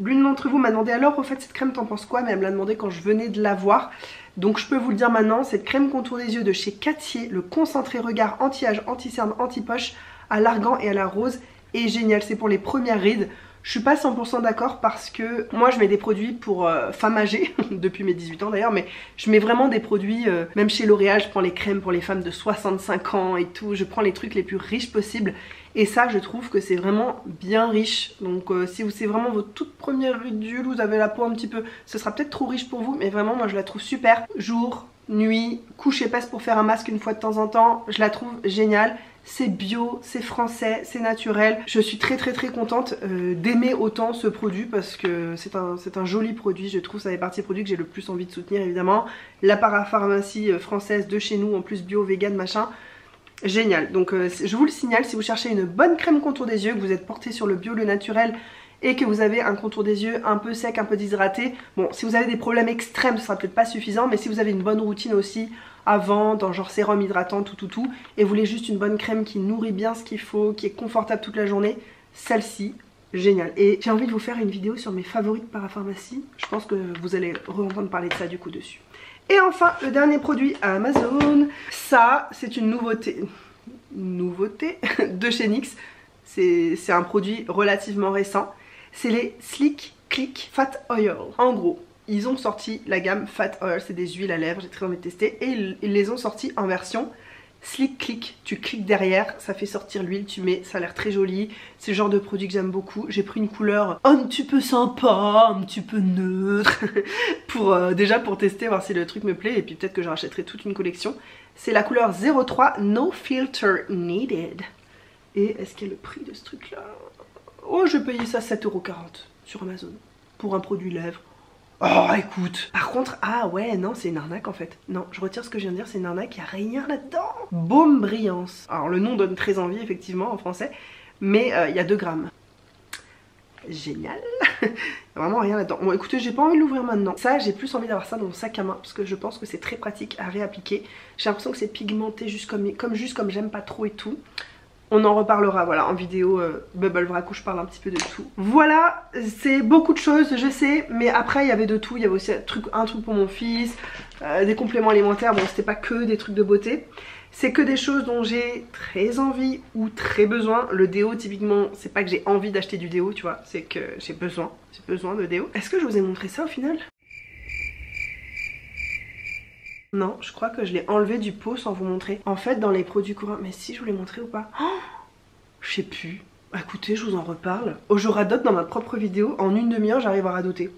L'une d'entre vous m'a demandé alors au fait cette crème t'en penses quoi, mais elle me l'a demandé quand je venais de la voir. Donc je peux vous le dire maintenant, cette crème contour des yeux de chez Cartier, le concentré regard anti-âge, anti-cerne, anti-poche à l'argan et à la rose est génial, c'est pour les premières rides. Je suis pas 100% d'accord parce que moi je mets des produits pour femmes âgées, depuis mes 18 ans d'ailleurs, mais je mets vraiment des produits, même chez L'Oréal je prends les crèmes pour les femmes de 65 ans et tout, je prends les trucs les plus riches possibles. Et ça je trouve que c'est vraiment bien riche. Donc si c'est vraiment votre toute première ride d'yeux, vous avez la peau un petit peu, ce sera peut-être trop riche pour vous, mais vraiment moi je la trouve super. Jour, nuit, couche épaisse pour faire un masque une fois de temps en temps, je la trouve géniale. C'est bio, c'est français, c'est naturel. Je suis très contente d'aimer autant ce produit parce que c'est un joli produit. Je trouve ça fait partie des produits que j'ai le plus envie de soutenir évidemment. La parapharmacie française de chez nous, en plus bio, vegan, machin. Génial. Donc je vous le signale, si vous cherchez une bonne crème contour des yeux, que vous êtes porté sur le bio, le naturel et que vous avez un contour des yeux un peu sec, un peu déshydraté. Bon, si vous avez des problèmes extrêmes, ce sera peut-être pas suffisant, mais si vous avez une bonne routine aussi avant, dans genre sérum hydratant, tout, et vous voulez juste une bonne crème qui nourrit bien ce qu'il faut, qui est confortable toute la journée, celle-ci, génial. Et j'ai envie de vous faire une vidéo sur mes favoris de parapharmacie. Je pense que vous allez entendre parler de ça du coup dessus. Et enfin, le dernier produit à Amazon, ça, c'est une nouveauté de chez NYX. C'est un produit relativement récent. C'est les Slick Click Fat Oil. En gros, ils ont sorti la gamme Fat Oil, c'est des huiles à lèvres, j'ai très envie de tester. Et ils les ont sortis en version Slick Click, tu cliques derrière, ça fait sortir l'huile, tu mets, ça a l'air très joli. C'est le genre de produit que j'aime beaucoup. J'ai pris une couleur un petit peu sympa, un petit peu neutre, pour déjà pour tester, voir si le truc me plaît. Et puis peut-être que je rachèterai toute une collection. C'est la couleur 03 No Filter Needed. Et est-ce qu'il y a le prix de ce truc là? Oh, je payais ça 7,40 € sur Amazon pour un produit lèvres. Oh écoute. Par contre, ah ouais non c'est une arnaque en fait. Non, je retire ce que je viens de dire, c'est une arnaque, il n'y a rien là-dedans. Baume Brillance. Alors le nom donne très envie effectivement en français, mais il y a 2 grammes. Génial. Il n'y a vraiment rien là-dedans. Bon écoutez, j'ai pas envie de l'ouvrir maintenant. Ça, j'ai plus envie d'avoir ça dans mon sac à main parce que je pense que c'est très pratique à réappliquer. J'ai l'impression que c'est pigmenté juste comme j'aime pas trop et tout. On en reparlera voilà en vidéo Bubble Wrap où je parle un petit peu de tout. Voilà, c'est beaucoup de choses je sais, mais après il y avait de tout. Il y avait aussi un truc pour mon fils, des compléments alimentaires, bon c'était pas que des trucs de beauté. C'est que des choses dont j'ai très envie ou très besoin. Le déo typiquement, c'est pas que j'ai envie d'acheter du déo tu vois, c'est que j'ai besoin de déo. Est-ce que je vous ai montré ça au final? Non, je crois que je l'ai enlevé du pot sans vous montrer. En fait, dans les produits courants... Mais si, je vous l'ai montré ou pas? Oh, je sais plus. Écoutez, je vous en reparle. Oh, je radote dans ma propre vidéo. En une demi-heure, j'arrive à radoter.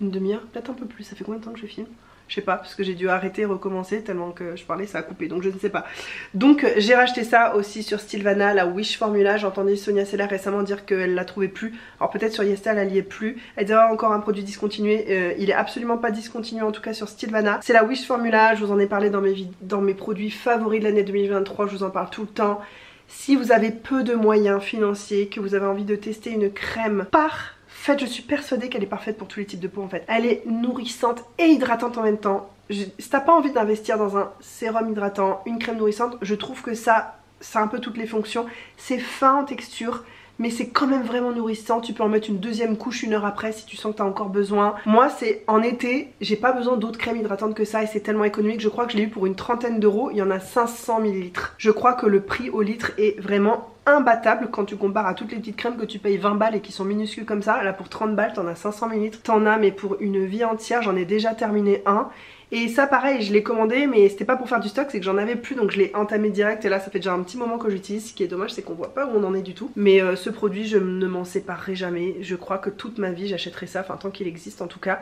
Une demi-heure? Peut-être un peu plus. Ça fait combien de temps que je filme? Je sais pas, parce que j'ai dû arrêter, recommencer, tellement que je parlais, ça a coupé, donc je ne sais pas. Donc j'ai racheté ça aussi sur Stilvana, la Wish Formula. J'entendais Sonia Seller récemment dire qu'elle la trouvait plus. Alors peut-être sur Yestal elle y est plus. Elle disait encore un produit discontinué. Il est absolument pas discontinué en tout cas sur Stilvana. C'est la Wish Formula, je vous en ai parlé dans mes produits favoris de l'année 2023, je vous en parle tout le temps. Si vous avez peu de moyens financiers, que vous avez envie de tester une crème parfaite, je suis persuadée qu'elle est parfaite pour tous les types de peau en fait. Elle est nourrissante et hydratante en même temps. Si t'as pas envie d'investir dans un sérum hydratant, une crème nourrissante, je trouve que ça a un peu toutes les fonctions. C'est fin en texture, mais c'est quand même vraiment nourrissant. Tu peux en mettre une deuxième couche 1 heure après si tu sens que tu as encore besoin. Moi c'est en été, j'ai pas besoin d'autres crèmes hydratantes que ça et c'est tellement économique. Je crois que je l'ai eu pour une trentaine d'euros, il y en a 500 ml. Je crois que le prix au litre est vraiment imbattable quand tu compares à toutes les petites crèmes que tu payes 20 balles et qui sont minuscules comme ça. Là pour 30 balles t'en as 500 ml. T'en as mais pour une vie entière, j'en ai déjà terminé un. Et ça pareil, je l'ai commandé mais c'était pas pour faire du stock, c'est que j'en avais plus donc je l'ai entamé direct. Et là ça fait déjà un petit moment que j'utilise. Ce qui est dommage c'est qu'on voit pas où on en est du tout. Mais ce produit je ne m'en séparerai jamais. Je crois que toute ma vie j'achèterai ça, enfin tant qu'il existe en tout cas.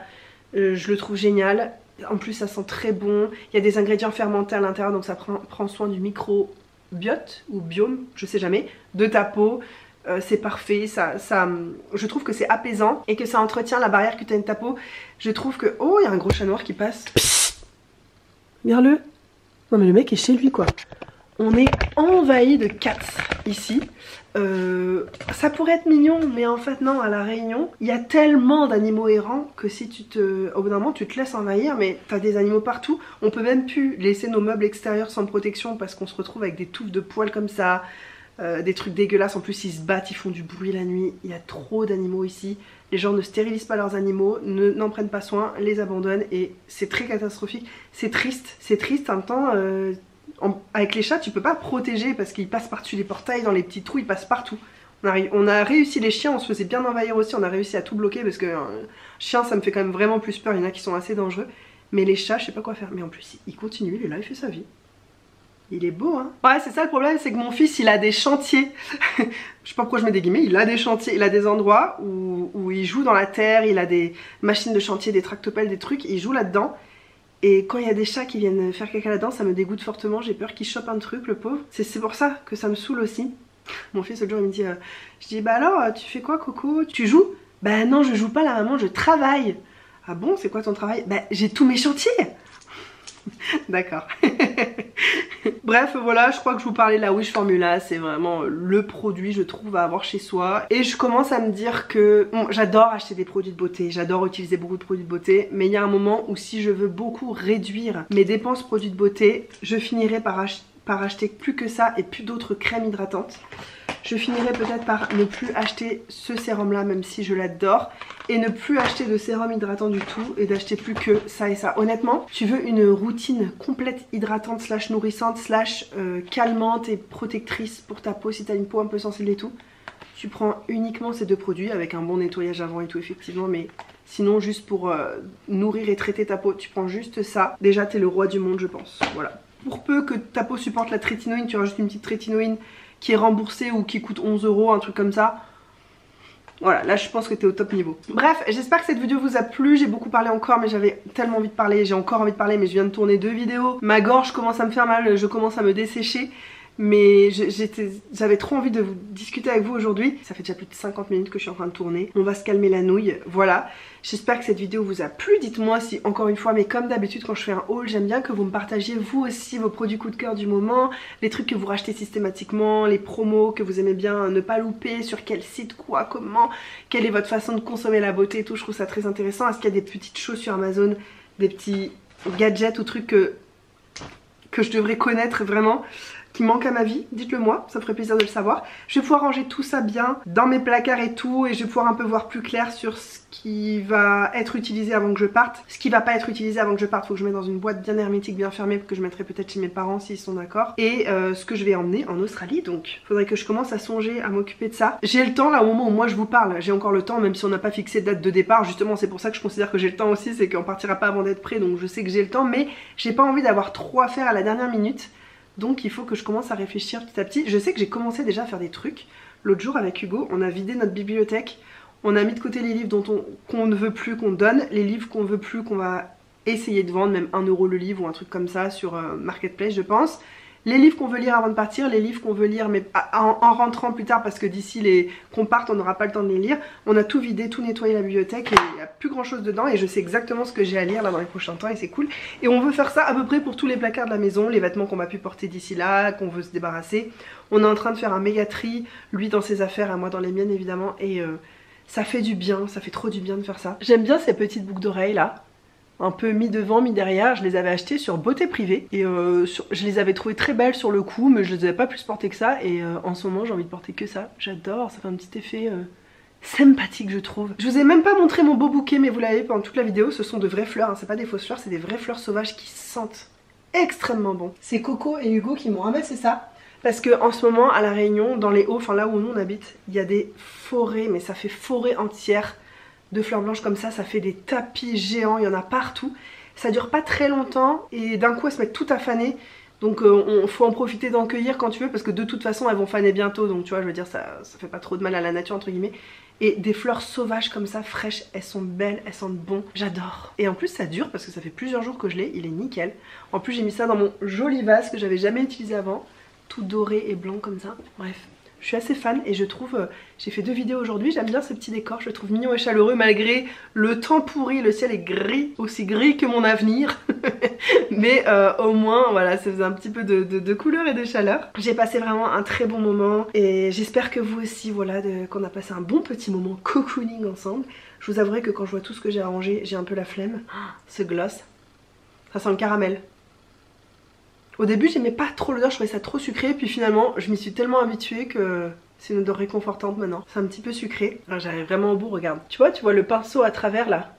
Je le trouve génial. En plus ça sent très bon. Il y a des ingrédients fermentés à l'intérieur donc ça prend soin du microbiote ou biome, je sais jamais, de ta peau. C'est parfait, je trouve que c'est apaisant et que ça entretient la barrière cutaine de ta peau. Je trouve que... Oh, il y a un gros chat noir qui passe. Regarde-le. Non mais le mec est chez lui quoi. On est envahi de cats ici. Ça pourrait être mignon mais en fait non, à La Réunion il y a tellement d'animaux errants que si au bout d'un moment tu te laisses envahir, mais t'as des animaux partout. On peut même plus laisser nos meubles extérieurs sans protection parce qu'on se retrouve avec des touffes de poils comme ça. Des trucs dégueulasses, en plus ils se battent, ils font du bruit la nuit, il y a trop d'animaux ici, les gens ne stérilisent pas leurs animaux, n'en prennent pas soin, les abandonnent et c'est très catastrophique, c'est triste en même temps, avec les chats tu peux pas protéger parce qu'ils passent par-dessus les portails, dans les petits trous, ils passent partout. On a réussi, les chiens on se faisait bien envahir aussi, on a réussi à tout bloquer parce que chien ça me fait quand même vraiment plus peur, il y en a qui sont assez dangereux, mais les chats je sais pas quoi faire, mais en plus il continue, il est là, il fait sa vie. Il est beau hein. Ouais c'est ça le problème, c'est que mon fils il a des chantiers. Je sais pas pourquoi je mets des guillemets, il a des chantiers, il a des endroits où il joue dans la terre, il a des machines de chantier, des tractopelles, des trucs, il joue là-dedans. Et quand il y a des chats qui viennent faire caca là-dedans, ça me dégoûte fortement, j'ai peur qu'il chope un truc le pauvre. C'est pour ça que ça me saoule aussi. Mon fils l'autre jour il me dit, je dis bah alors tu fais quoi Coco? Tu joues? Bah non je joue pas la maman, je travaille. Ah bon c'est quoi ton travail? Bah j'ai tous mes chantiers. D'accord. Bref voilà, je crois que je vous parlais de la Wish Formula, c'est vraiment le produit je trouve à avoir chez soi. Et je commence à me dire que bon, j'adore acheter des produits de beauté, j'adore utiliser beaucoup de produits de beauté, mais il y a un moment où si je veux beaucoup réduire mes dépenses produits de beauté, je finirai par acheter plus que ça et plus d'autres crèmes hydratantes. Je finirai peut-être par ne plus acheter ce sérum là même si je l'adore et ne plus acheter de sérum hydratant du tout et d'acheter plus que ça et ça. Honnêtement, tu veux une routine complète hydratante slash nourrissante slash calmante et protectrice pour ta peau si t'as une peau un peu sensible et tout, tu prends uniquement ces deux produits avec un bon nettoyage avant et tout effectivement, mais Sinon juste pour nourrir et traiter ta peau, tu prends juste ça. Déjà t'es le roi du monde je pense, voilà. Pour peu que ta peau supporte la trétinoïne, tu rajoutes une petite trétinoïne qui est remboursée ou qui coûte 11 €, un truc comme ça. Voilà, là je pense que t'es au top niveau. Bref, j'espère que cette vidéo vous a plu. J'ai beaucoup parlé encore mais j'avais tellement envie de parler. J'ai encore envie de parler mais je viens de tourner 2 vidéos. Ma gorge commence à me faire mal, je commence à me dessécher. Mais j'avais trop envie de vous discuter avec vous aujourd'hui. Ça fait déjà plus de 50 minutes que je suis en train de tourner. On va se calmer la nouille, voilà. J'espère que cette vidéo vous a plu. Dites-moi si, encore une fois, mais comme d'habitude quand je fais un haul, j'aime bien que vous me partagiez vous aussi vos produits coup de cœur du moment, les trucs que vous rachetez systématiquement, les promos que vous aimez bien ne pas louper, sur quel site, quoi, comment, quelle est votre façon de consommer la beauté et tout. Je trouve ça très intéressant. Est-ce qu'il y a des petites choses sur Amazon, des petits gadgets ou trucs que je devrais connaître vraiment, qui manque à ma vie, dites-le moi, ça me ferait plaisir de le savoir. Je vais pouvoir ranger tout ça bien dans mes placards et tout, et je vais pouvoir un peu voir plus clair sur ce qui va être utilisé avant que je parte. Ce qui va pas être utilisé avant que je parte, faut que je mette dans une boîte bien hermétique, bien fermée, que je mettrai peut-être chez mes parents s'ils sont d'accord. Et ce que je vais emmener en Australie, donc faudrait que je commence à songer à m'occuper de ça. J'ai le temps là au moment où moi je vous parle, j'ai encore le temps, même si on n'a pas fixé de date de départ, justement c'est pour ça que je considère que j'ai le temps aussi, c'est qu'on partira pas avant d'être prêt, donc je sais que j'ai le temps, mais j'ai pas envie d'avoir trop à faire à la dernière minute. Donc il faut que je commence à réfléchir petit à petit. Je sais que j'ai commencé déjà à faire des trucs. L'autre jour avec Hugo, on a vidé notre bibliothèque. On a mis de côté les livres qu'on ne veut plus qu'on donne. Les livres qu'on veut plus qu'on va essayer de vendre, même 1 € le livre ou un truc comme ça sur Marketplace je pense. Les livres qu'on veut lire avant de partir, les livres qu'on veut lire mais en rentrant plus tard parce que d'ici qu'on parte on n'aura pas le temps de les lire. On a tout vidé, tout nettoyé la bibliothèque et il n'y a plus grand chose dedans et je sais exactement ce que j'ai à lire là dans les prochains temps et c'est cool. Et on veut faire ça à peu près pour tous les placards de la maison, les vêtements qu'on va plus porter d'ici là, qu'on veut se débarrasser. On est en train de faire un méga tri, lui dans ses affaires et moi dans les miennes évidemment et ça fait du bien, ça fait trop du bien de faire ça. J'aime bien ces petites boucles d'oreilles là. Un peu mis devant, mis derrière, je les avais achetées sur Beauté Privée et je les avais trouvées très belles sur le coup mais je les avais pas plus portées que ça et en ce moment j'ai envie de porter que ça, j'adore, ça fait un petit effet sympathique je trouve. Je vous ai même pas montré mon beau bouquet mais vous l'avez pendant toute la vidéo, ce sont de vraies fleurs, hein. C'est pas des fausses fleurs, c'est des vraies fleurs sauvages qui sentent extrêmement bon. C'est Coco et Hugo qui m'ont ramassé ça. Parce que en ce moment à La Réunion, dans les Hauts, enfin là où nous on habite, il y a des forêts, mais ça fait forêt entière de fleurs blanches comme ça fait des tapis géants, il y en a partout. Ça dure pas très longtemps et d'un coup elles se mettent toutes à faner. Donc faut en profiter d'en cueillir quand tu veux parce que de toute façon elles vont faner bientôt. Donc tu vois je veux dire ça fait pas trop de mal à la nature entre guillemets. Et des fleurs sauvages comme ça, fraîches, elles sont belles, elles sentent bon, j'adore. Et en plus ça dure parce que ça fait plusieurs jours que je l'ai, il est nickel. En plus j'ai mis ça dans mon joli vase que j'avais jamais utilisé avant. Tout doré et blanc comme ça, bref. Je suis assez fan et je trouve, j'ai fait 2 vidéos aujourd'hui, j'aime bien ce petit décor, je le trouve mignon et chaleureux malgré le temps pourri, le ciel est gris, aussi gris que mon avenir. Mais au moins voilà, ça faisait un petit peu de couleur et de chaleur. J'ai passé vraiment un très bon moment et j'espère que vous aussi, voilà, qu'on a passé un bon petit moment cocooning ensemble. Je vous avouerai que quand je vois tout ce que j'ai arrangé, j'ai un peu la flemme. Ce gloss, ça sent le caramel. Au début j'aimais pas trop l'odeur, je trouvais ça trop sucré, puis finalement je m'y suis tellement habituée que c'est une odeur réconfortante maintenant. C'est un petit peu sucré. J'arrive vraiment au bout, regarde. Tu vois le pinceau à travers là.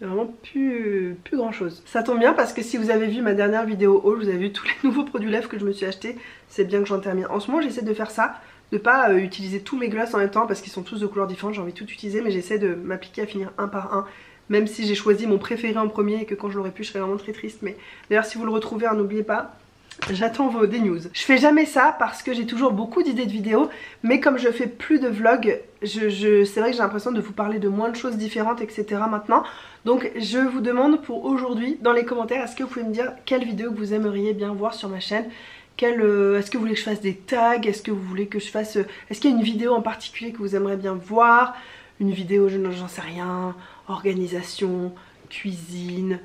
Il n'y a vraiment plus grand chose. Ça tombe bien parce que si vous avez vu ma dernière vidéo haul, vous avez vu tous les nouveaux produits lèvres que je me suis acheté. C'est bien que j'en termine. En ce moment j'essaie de faire ça, de pas utiliser tous mes glosses en même temps parce qu'ils sont tous de couleurs différentes, j'ai envie de tout utiliser, mais j'essaie de m'appliquer à finir un par un. Même si j'ai choisi mon préféré en premier et que quand je l'aurais pu je serais vraiment très triste. Mais d'ailleurs si vous le retrouvez, hein, n'oubliez pas, j'attends des news. Je fais jamais ça parce que j'ai toujours beaucoup d'idées de vidéos. Mais comme je fais plus de vlogs, c'est vrai que j'ai l'impression de vous parler de moins de choses différentes etc. maintenant. Donc je vous demande pour aujourd'hui dans les commentaires, est-ce que vous pouvez me dire quelle vidéo que vous aimeriez bien voir sur ma chaîne. Est-ce que vous voulez que je fasse des tags? Est-ce que vous voulez que je fasse... Est-ce qu'il y a une vidéo en particulier que vous aimeriez bien voir? Une vidéo, j'en sais rien, organisation, cuisine,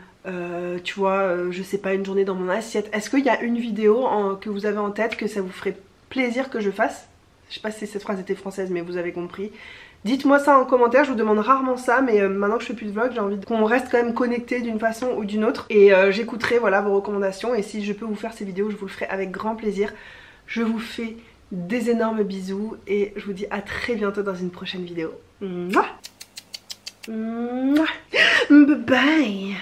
tu vois, je sais pas, une journée dans mon assiette. Est-ce qu'il y a une vidéo que vous avez en tête que ça vous ferait plaisir que je fasse? Je sais pas si cette phrase était française mais vous avez compris. Dites-moi ça en commentaire, je vous demande rarement ça mais maintenant que je fais plus de vlog j'ai envie qu'on reste quand même connecté d'une façon ou d'une autre. Et j'écouterai voilà vos recommandations et si je peux vous faire ces vidéos je vous le ferai avec grand plaisir. Je vous fais des énormes bisous et je vous dis à très bientôt dans une prochaine vidéo. Mouah. Mouah. Bye bye.